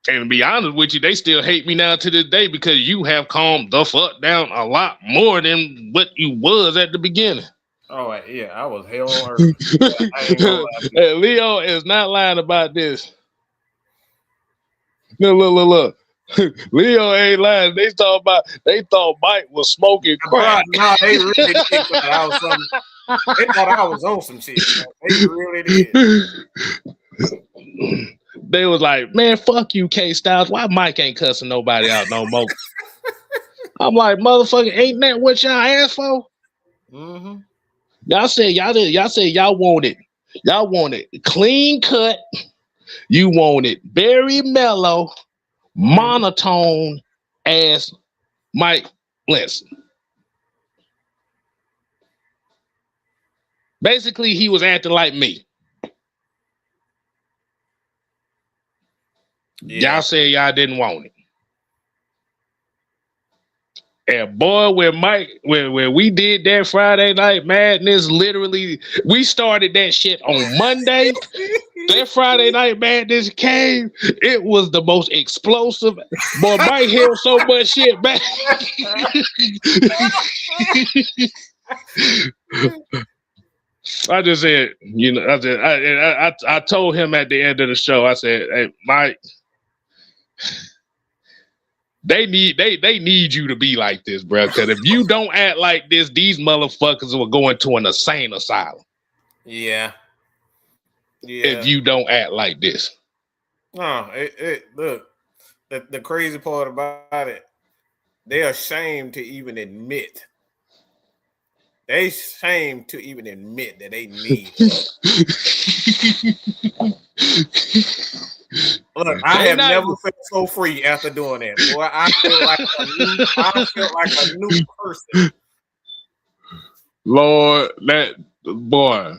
And to be honest with you, they still hate me now to this day because you have calmed the fuck down a lot more than what you was at the beginning. Oh yeah, I was hell on earth. And Leo is not lying about this. Look. Leo ain't lying. They thought Mike was smoking crack. No, they really did thought I was something. They thought I was on some shit. They really did. They was like, man, fuck you, K Styles. Why Mike ain't cussing nobody out no more? I'm like, motherfucker, ain't that what y'all asked for? Mm-hmm. Y'all said y'all wanted clean cut. You wanted very mellow, monotone ass Mike Linson. Basically, he was acting like me. Yeah. Y'all said y'all didn't want it. And boy, when we did that Friday Night Madness, literally, we started that shit on Monday. That Friday Night Madness came. It was the most explosive. Boy, Mike held so much shit back. I just said, I told him at the end of the show, I said, hey, Mike, they need you to be like this, bro. Because if you don't act like this, these motherfuckers will go into an insane asylum. Yeah. If you don't act like this. No, look, the crazy part about it, they're ashamed to even admit. They ashamed to even admit that they need Look, I have never felt so free after doing that. Boy, I felt like a new person. Lord, that boy.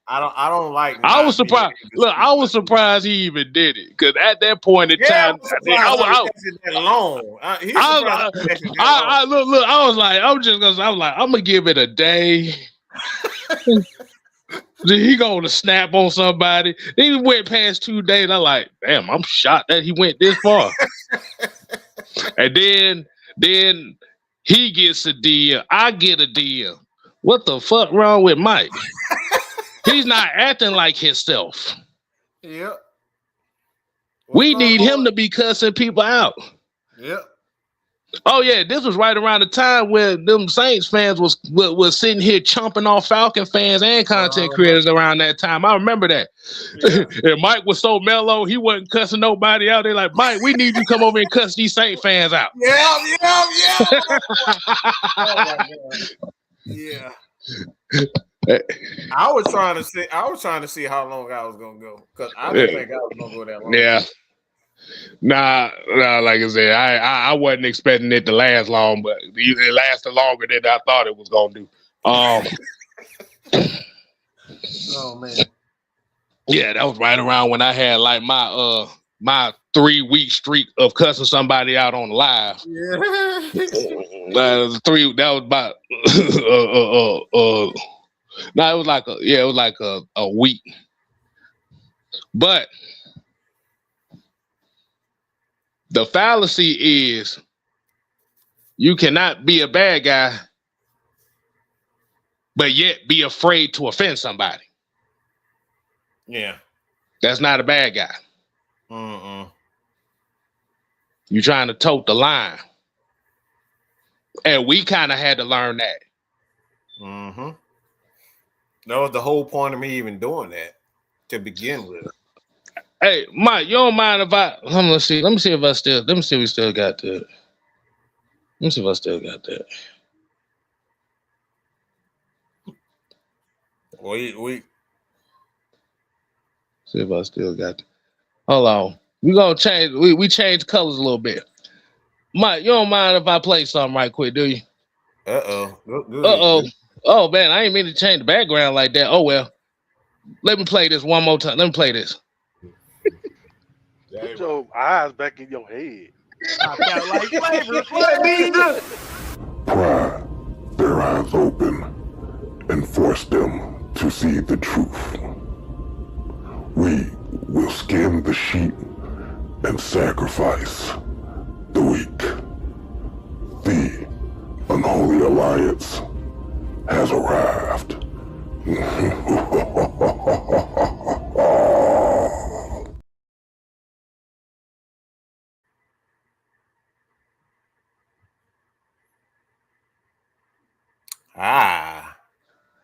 I don't like. I was surprised. Look, I was surprised he even did it because at that point in time, I was I'm gonna give it a day. He gonna snap on somebody. Then he went past 2 days. I'm like, damn, I'm shocked that he went this far. And then he gets a deal. I get a deal. What the fuck wrong with Mike? He's not acting like himself. Yep. We need him to be cussing people out. Yep. Oh yeah, this was right around the time when them Saints fans was sitting here chomping off Falcon fans and content creators around that time. I remember that. Yeah. And Mike was so mellow, he wasn't cussing nobody out. They're like, Mike, we need you to come over and cuss these Saints fans out. Yeah. Oh my God. Yeah. I was trying to see how long I was gonna go because I didn't think I was gonna go that long. Yeah. Nah, like I said, I wasn't expecting it to last long, but it lasted longer than I thought it was gonna do. Oh man. Yeah, that was right around when I had like my 3-week streak of cussing somebody out on live. Yeah. That was about no, it was like a week. But the fallacy is you cannot be a bad guy, but yet be afraid to offend somebody. Yeah. That's not a bad guy. You're trying to tote the line. And we kind of had to learn that. That was the whole point of me even doing that to begin with. Hey, Mike, you don't mind if I let me see if we still got that. Let me see if I still got that. We see if I still got that. Hold on. We gonna change we changed colors a little bit. Mike, you don't mind if I play something right quick, do you? Uh-oh. Oh man, I ain't mean to change the background like that. Oh well. Let me play this one more time. Let me play this. Put your eyes back in your head. I got like flavor. Pry their eyes open and force them to see the truth. We will skin the sheep and sacrifice the weak. The unholy alliance has arrived.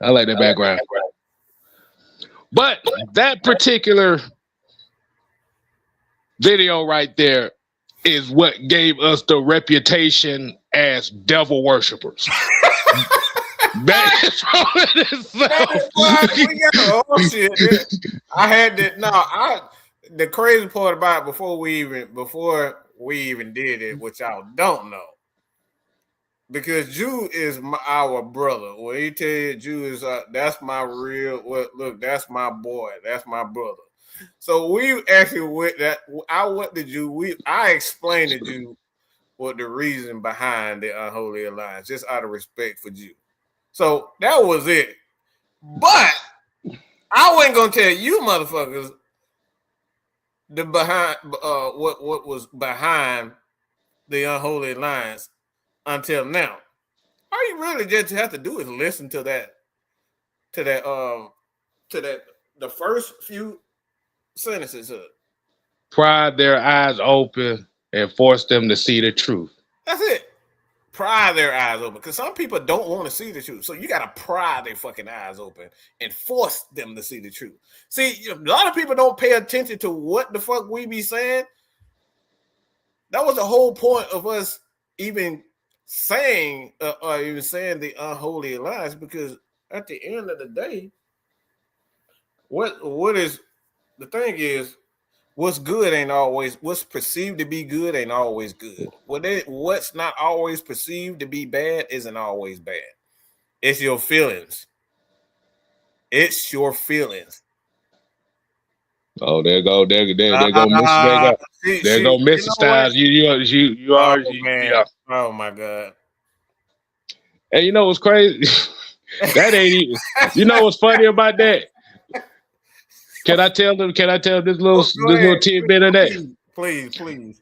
I like that background. But that particular video right there is what gave us the reputation as devil worshipers. That is oh shit! I had that. The crazy part about it, before we even did it, which y'all don't know, because Jew is our brother. When he tell you Jew is that's my real. Well, look, that's my boy. That's my brother. So we actually went that. I went to Jew. I explained to Jew what the reason behind the unholy alliance, just out of respect for Jew. So that was it. But I wasn't gonna tell you motherfuckers the behind what was behind the unholy alliance until now. All you really just have to do is listen to that the first few sentences of it. Pry their eyes open and force them to see the truth. That's it. Pry their eyes open, because some people don't want to see the truth. So you got to pry their fucking eyes open and force them to see the truth. See, a lot of people don't pay attention to what the fuck we be saying. That was the whole point of us even saying the unholy alliance, because at the end of the day, what is the thing is, what's good ain't always, what's perceived to be good ain't always good. What's not always perceived to be bad isn't always bad. It's your feelings. It's your feelings. Oh, there go Mr. There go Mr. Styles. You already. Man. Yeah. Oh my God. And you know what's crazy? That ain't even. You know what's funny about that? Can I tell them this little tidbit of that? Please.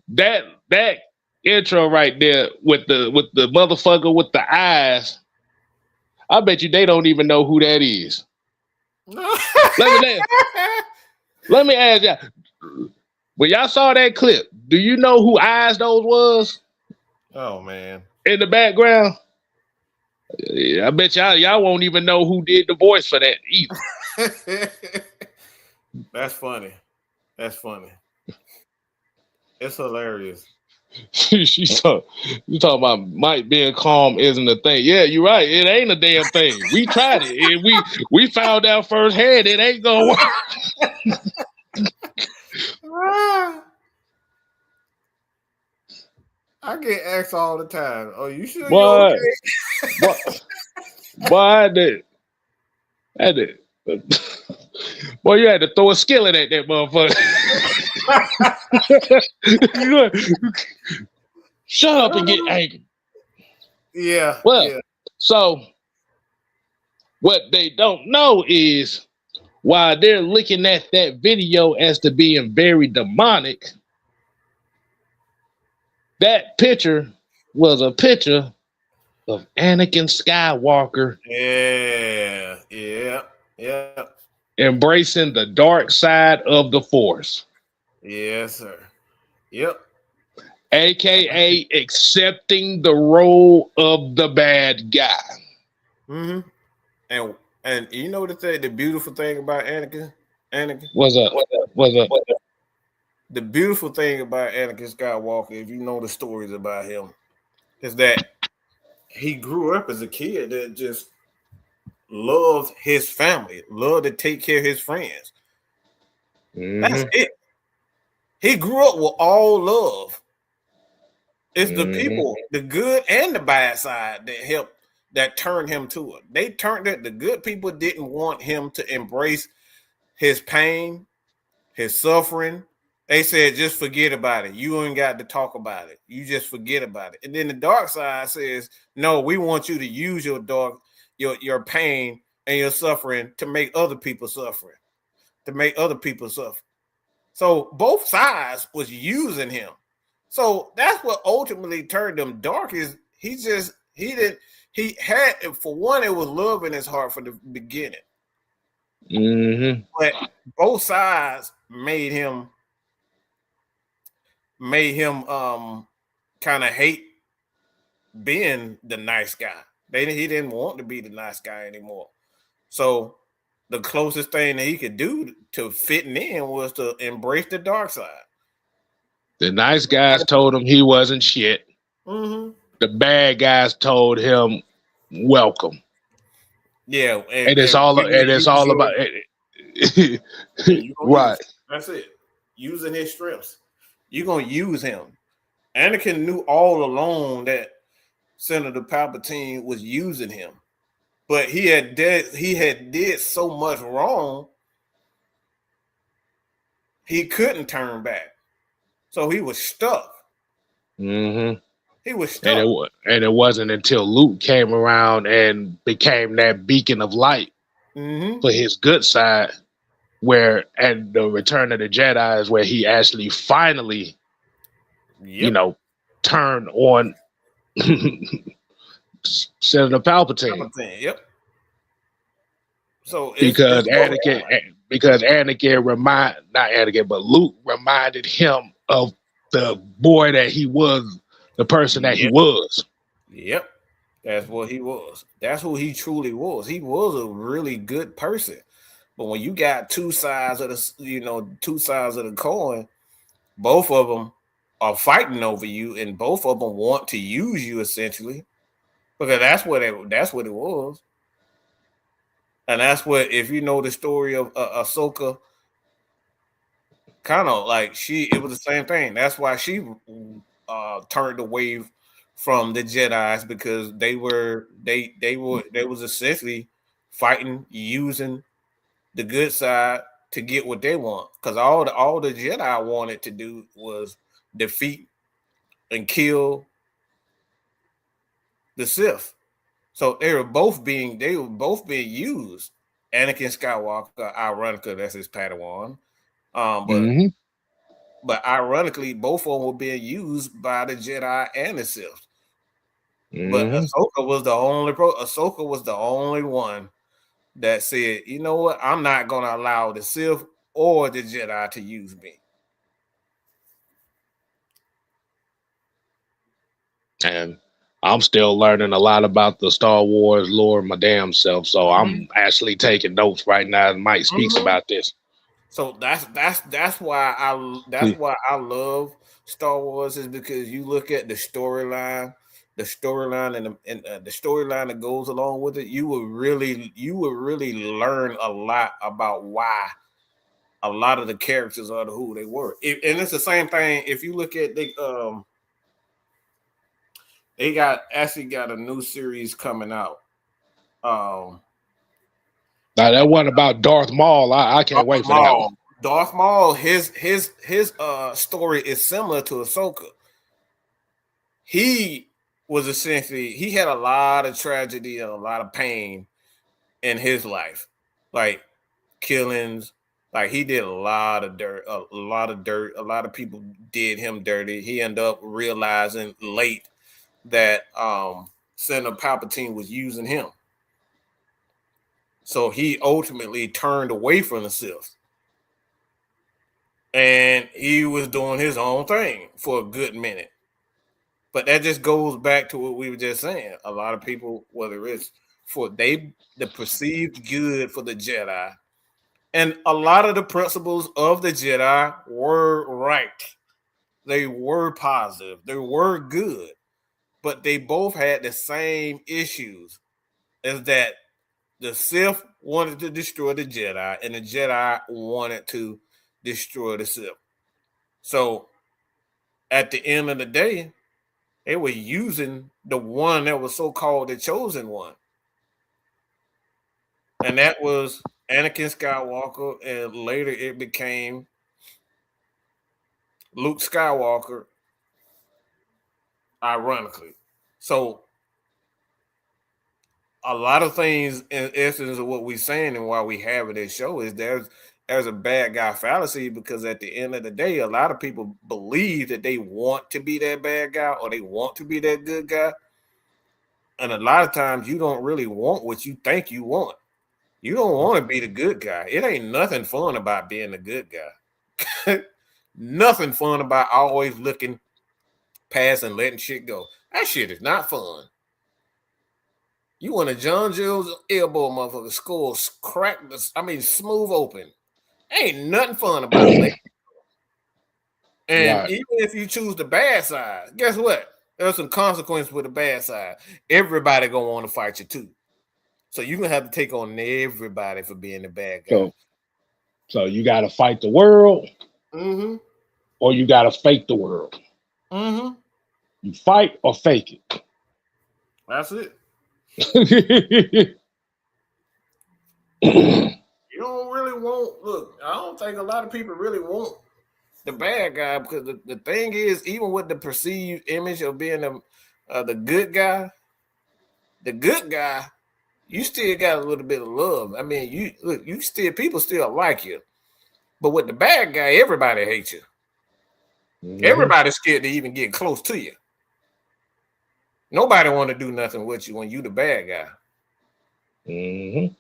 That intro right there with the motherfucker with the eyes. I bet you they don't even know who that is. Let me ask y'all. When y'all saw that clip, do you know who eyes those was? Oh man. In the background? I bet y'all won't even know who did the voice for that either. That's funny. It's hilarious. You talking about Mike being calm isn't a thing. Yeah, you're right. It ain't a damn thing. We tried it, and we found out firsthand it ain't gonna work. I get asked all the time. Oh, you sure you're okay? Boy, I did. Boy, you had to throw a skillet at that motherfucker. Shut up and get angry. Yeah. Well, yeah. So what they don't know is while they're looking at that video as to being very demonic, that picture was a picture of Anakin Skywalker. Yeah. Embracing the dark side of the Force. Yes, sir. Yep. AKA accepting the role of the bad guy. Mm-hmm. And you know the beautiful thing about Anakin? What's up? The beautiful thing about Anakin Skywalker, if you know the stories about him, is that he grew up as a kid that just loved his family, loved to take care of his friends. Mm-hmm. That's it. He grew up with all love. It's the people, the good and the bad side that turned him to it. They turned it. The good people didn't want him to embrace his pain, his suffering. They said, just forget about it. You ain't got to talk about it. You just forget about it. And then the dark side says, no, we want you to use your pain and your suffering to make other people suffer. So both sides was using him. So that's what ultimately turned him dark. Is he had, for one, it was love in his heart from the beginning. Mm-hmm. But both sides made him kind of hate being the nice guy. He didn't want to be the nice guy anymore. So the closest thing that he could do to fitting in was to embrace the dark side. The nice guys told him he wasn't shit. Mm-hmm. The bad guys told him welcome. Yeah, and it's all about it. Right. That's it. Using his strengths. You're gonna use him. Anakin knew all along that Senator Palpatine was using him, but he had did so much wrong. He couldn't turn back. So he was stuck. Mm-hmm. He was stuck. And it wasn't until Luke came around and became that beacon of light for his good side. Where at the Return of the Jedi is where he actually finally, turned on Senator Palpatine. Yep. So because Luke reminded him of the boy that he was, the person that he was. Yep. That's what he was. That's who he truly was. He was a really good person. But when you got two sides of the coin, both of them are fighting over you, and both of them want to use you essentially, because that's what it was, and that's what, if you know the story of Ahsoka, kind of like it was the same thing. That's why she turned away from the Jedis, because they was essentially fighting, using the good side to get what they want, because all the Jedi wanted to do was defeat and kill the Sith. So they were both being used. Anakin Skywalker, ironically, that's his Padawan. But ironically, both of them were being used by the Jedi and the Sith. But Ahsoka was the only one that said, you know what, I'm not going to allow the Sith or the Jedi to use me. And I'm still learning a lot about the Star Wars lore my damn self, so I'm actually taking notes right now. Mike speaks about this. So that's why I love Star Wars, is because you look at the storyline and the storyline that goes along with it. You will really learn a lot about why a lot of the characters are who they were. And it's the same thing if you look at they got a new series coming out. Now that one about Darth Maul, I can't wait for that one. Darth Maul, his story is similar to Ahsoka. He had a lot of tragedy and a lot of pain in his life, like killings. Like, he did a lot of dirt. A lot of people did him dirty. He ended up realizing late that Senator Palpatine was using him. So he ultimately turned away from the Sith. And he was doing his own thing for a good minute. But that just goes back to what we were just saying. A lot of people, whether it's for the perceived good for the Jedi, and a lot of the principles of the Jedi were right. They were positive. They were good. But they both had the same issues, as that the Sith wanted to destroy the Jedi, and the Jedi wanted to destroy the Sith. So at the end of the day, they were using the one that was so-called the chosen one. And that was Anakin Skywalker, and later it became Luke Skywalker, ironically. So a lot of things, in essence, of what we're saying and why we have it as show, is there's a bad guy fallacy, because at the end of the day, a lot of people believe that they want to be that bad guy or they want to be that good guy. And a lot of times you don't really want what you think you want. You don't want to be the good guy. It ain't nothing fun about being the good guy. Nothing fun about always looking past and letting shit go. That shit is not fun. You want a John Jules elbow, motherfucker, skull cracked, smooth open. Ain't nothing fun about it. And even if you choose the bad side, guess what? There's some consequence with the bad side. Everybody gonna want to fight you too. So you're gonna have to take on everybody for being the bad guy. So you gotta fight the world, or you gotta fake the world. You fight or fake it. That's it. You don't really look, I don't think a lot of people really want the bad guy, because the thing is, even with the perceived image of being the good guy you still got a little bit of love. I mean, you still people still like you, but with the bad guy, everybody hates you. Mm-hmm. Everybody's scared to even get close to you. Nobody want to do nothing with you when you the bad guy. Mm-hmm.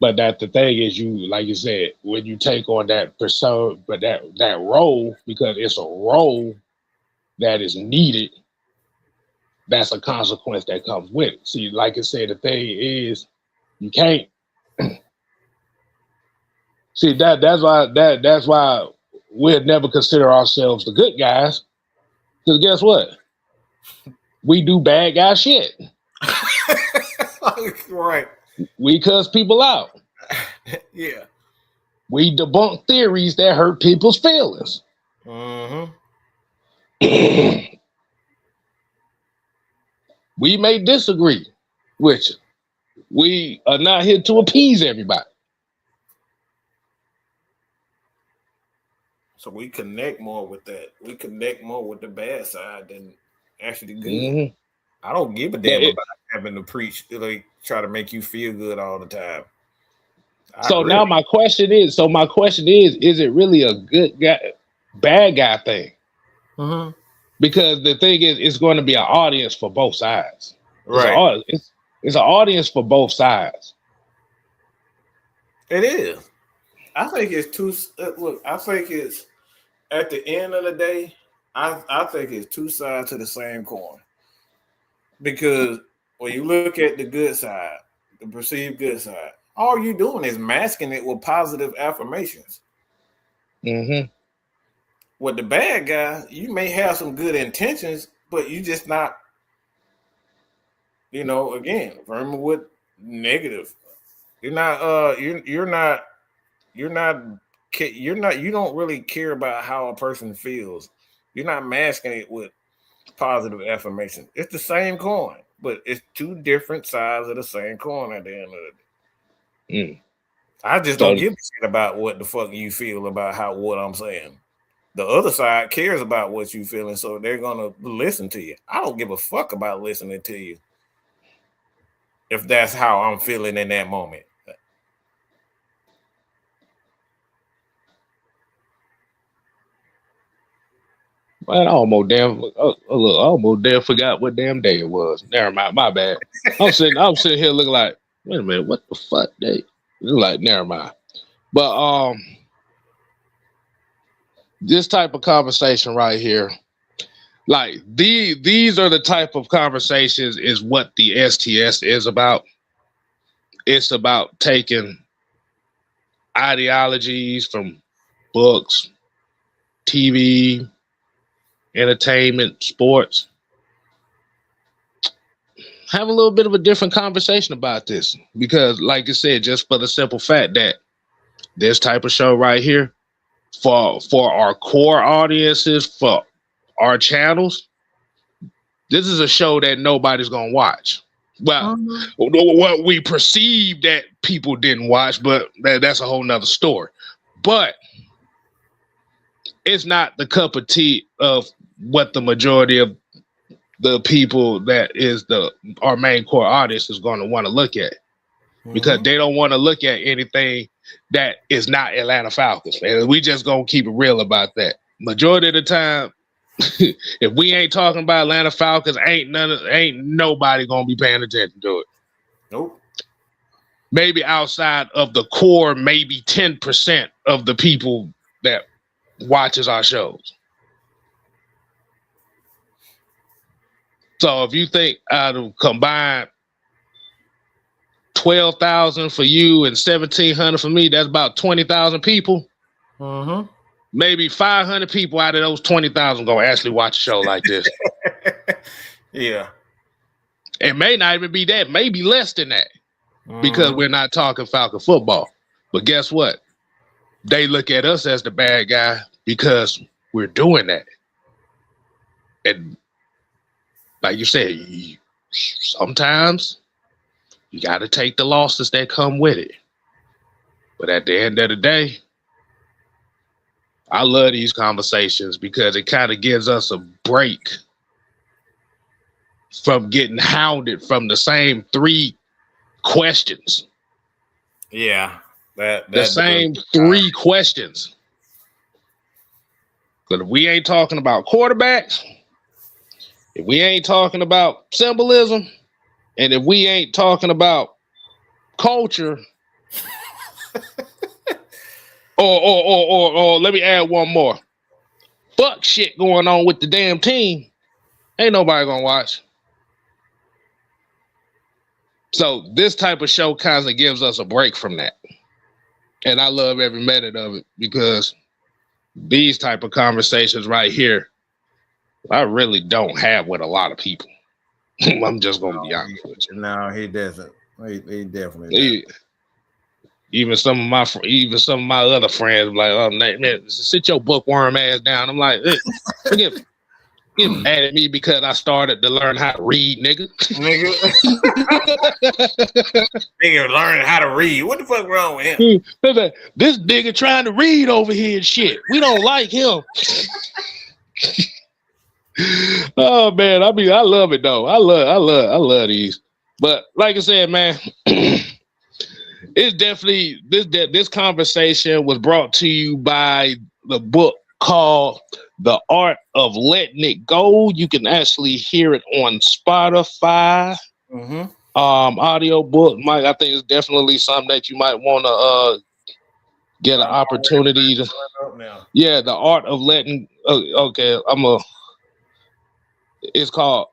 But that the thing is, you like you said, when you take on that persona, but that role, because it's a role that is needed, that's a consequence that comes with it. See, like I said, the thing is, you can't see that's why we'd never consider ourselves the good guys. Because guess what? We do bad guy shit. Right. We cuss people out. Yeah. We debunk theories that hurt people's feelings. Mm-hmm. We may disagree with you. We are not here to appease everybody. So we connect more with that. We connect more with the bad side than actually good. Mm-hmm. I don't give a damn about having to preach, like try to make you feel good all the time. Now my question is, is it really a good guy, bad guy thing? Mm-hmm. Because the thing is, it's going to be an audience for both sides. Right. It's an audience for both sides. It is. I think it's too. Look, I think it's at the end of the day. I think it's two sides to the same coin. Because when you look at the good side, the perceived good side, all you're doing is masking it with positive affirmations. Mm-hmm. With the bad guy, you may have some good intentions, but you just not, again, remember with negative. You don't really care about how a person feels. You're not masking it with positive affirmation. It's the same coin, but it's two different sides of the same coin at the end of the day. I just don't give a shit about what the fuck you feel about what I'm saying. The other side cares about what you feeling, so they're gonna listen to you. I don't give a fuck about listening to you if that's how I'm feeling in that moment. Man, I almost damn forgot what damn day it was. Never mind, my bad. I'm sitting here looking like, wait a minute, what the fuck day? Like, never mind. But this type of conversation right here, like these are the type of conversations is what the STS is about. It's about taking ideologies from books, TV, entertainment, sports. Have a little bit of a different conversation about this, because like I said, just for the simple fact that this type of show right here, for our core audiences, for our channels, this is a show that nobody's gonna watch. Well, what we perceive that people didn't watch, but that's a whole nother story. But it's not the cup of tea of what the majority of the people that is our main core audience is going to want to look at, because they don't want to look at anything that is not Atlanta Falcons. And we just gonna keep it real about that. Majority of the time, if we ain't talking about Atlanta Falcons, ain't nobody gonna be paying attention to it. Nope. Maybe outside of the core, maybe 10% of the people that watches our shows. So if you think out of combined 12,000 for you and 1,700 for me, that's about 20,000 people. Mm-hmm. Maybe 500 people out of those 20,000 gonna actually watch a show like this. Yeah. It may not even be that, maybe less than that, because we're not talking Falcon football. But guess what? They look at us as the bad guy because we're doing that. And like you said, sometimes you got to take the losses that come with it. But at the end of the day, I love these conversations because it kind of gives us a break from getting hounded from the same 3 questions. Yeah, the same 3 questions. Because if we ain't talking about quarterbacks, if we ain't talking about symbolism, and if we ain't talking about culture, or let me add one more. Fuck shit going on with the damn team. Ain't nobody gonna watch. So this type of show kind of gives us a break from that. And I love every minute of it because these type of conversations right here, I really don't have with a lot of people. I'm just gonna be honest with you. No, he doesn't. He definitely doesn't. Even some of my other friends like, oh man, sit your bookworm ass down. I'm like, get mad at me because I started to learn how to read, nigga. Nigga learning how to read. What the fuck wrong with him? This nigga trying to read over here and shit. We don't like him. Oh man, I mean, I love it though. I love these. But like I said, man, it's definitely this conversation was brought to you by the book called The Art of Letting It Go. You can actually hear it on Spotify. Audio book, Mike. I think it's definitely something that you might want to get an opportunity to. Yeah, The Art of Letting. Okay, it's called.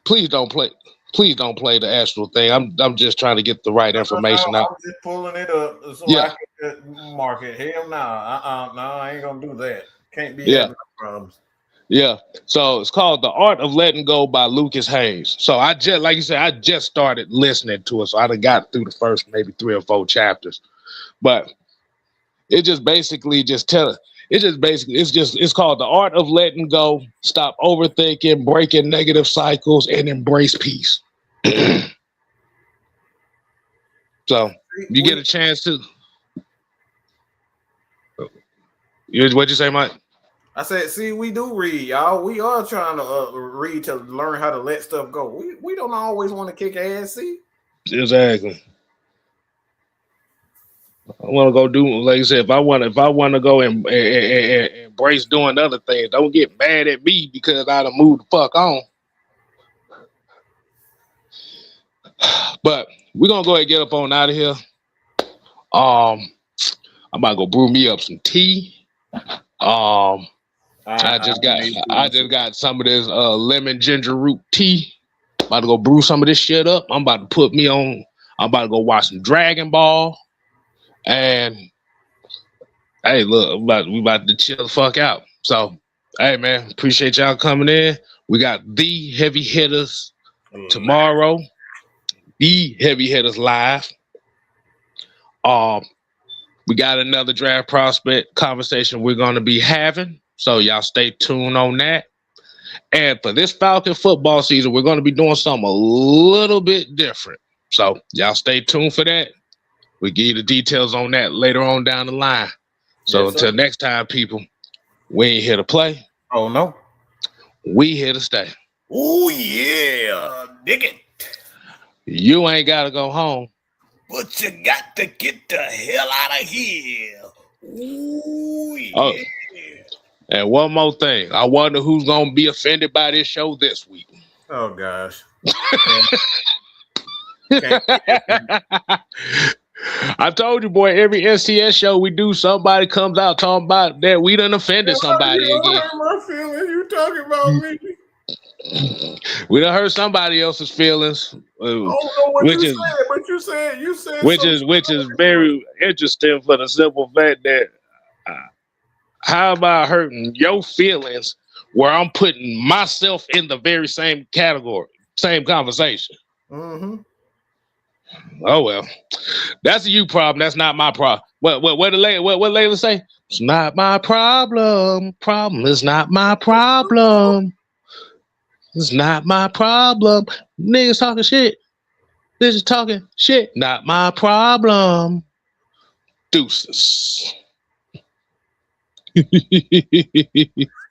Please don't play the actual thing. I'm just trying to get the right information out. I'm just pulling it up so I can mark it. Hell no, I ain't gonna do that. Can't be having problems. Yeah. So it's called The Art of Letting Go by Lucas Hayes. So I just, like you said, I just started listening to it. So I done got through the first maybe 3 or 4 chapters. But it just basically it's called The Art of Letting Go, Stop Overthinking, Breaking Negative Cycles, and Embrace Peace. So you get a chance to. What'd you say, Mike? I said, see, we do read, y'all. We are trying to read to learn how to let stuff go. We don't always want to kick ass, see? Exactly. I want to go do, like I said, if I want to go and embrace doing other things, don't get mad at me because I done moved the fuck on. But we're gonna go ahead and get up on out of here. I'm about to go brew me up some tea. I just got some of this lemon ginger root tea. About to go brew some of this shit up. I'm about to go watch some Dragon Ball. And hey, look, we about to chill the fuck out. So, hey man, appreciate y'all coming in. We got the heavy hitters tomorrow. The heavy hitters live. We got another draft prospect conversation we're gonna be having. So y'all stay tuned on that. And for this Falcon football season, we're gonna be doing something a little bit different. So y'all stay tuned for that. We'll give you the details on that later on down the line. So until next time, people, we ain't here to play. Oh, no. We here to stay. Oh, yeah. Dig it. You ain't got to go home. But you got to get the hell out of here. Ooh, yeah. Oh, and one more thing. I wonder who's going to be offended by this show this week. Oh, gosh. I told you, boy, every STS show we do, somebody comes out talking about that we done offended somebody again. My feelings, you talking about me. We done hurt somebody else's feelings. Which is very interesting for the simple fact that how about hurting your feelings where I'm putting myself in the very same category, same conversation. Mm-hmm. Oh well, that's a you problem. That's not my problem. What Layla say? It's not my problem. Problem is not my problem. It's not my problem. Niggas talking shit. Bitches talking shit. Not my problem. Deuces.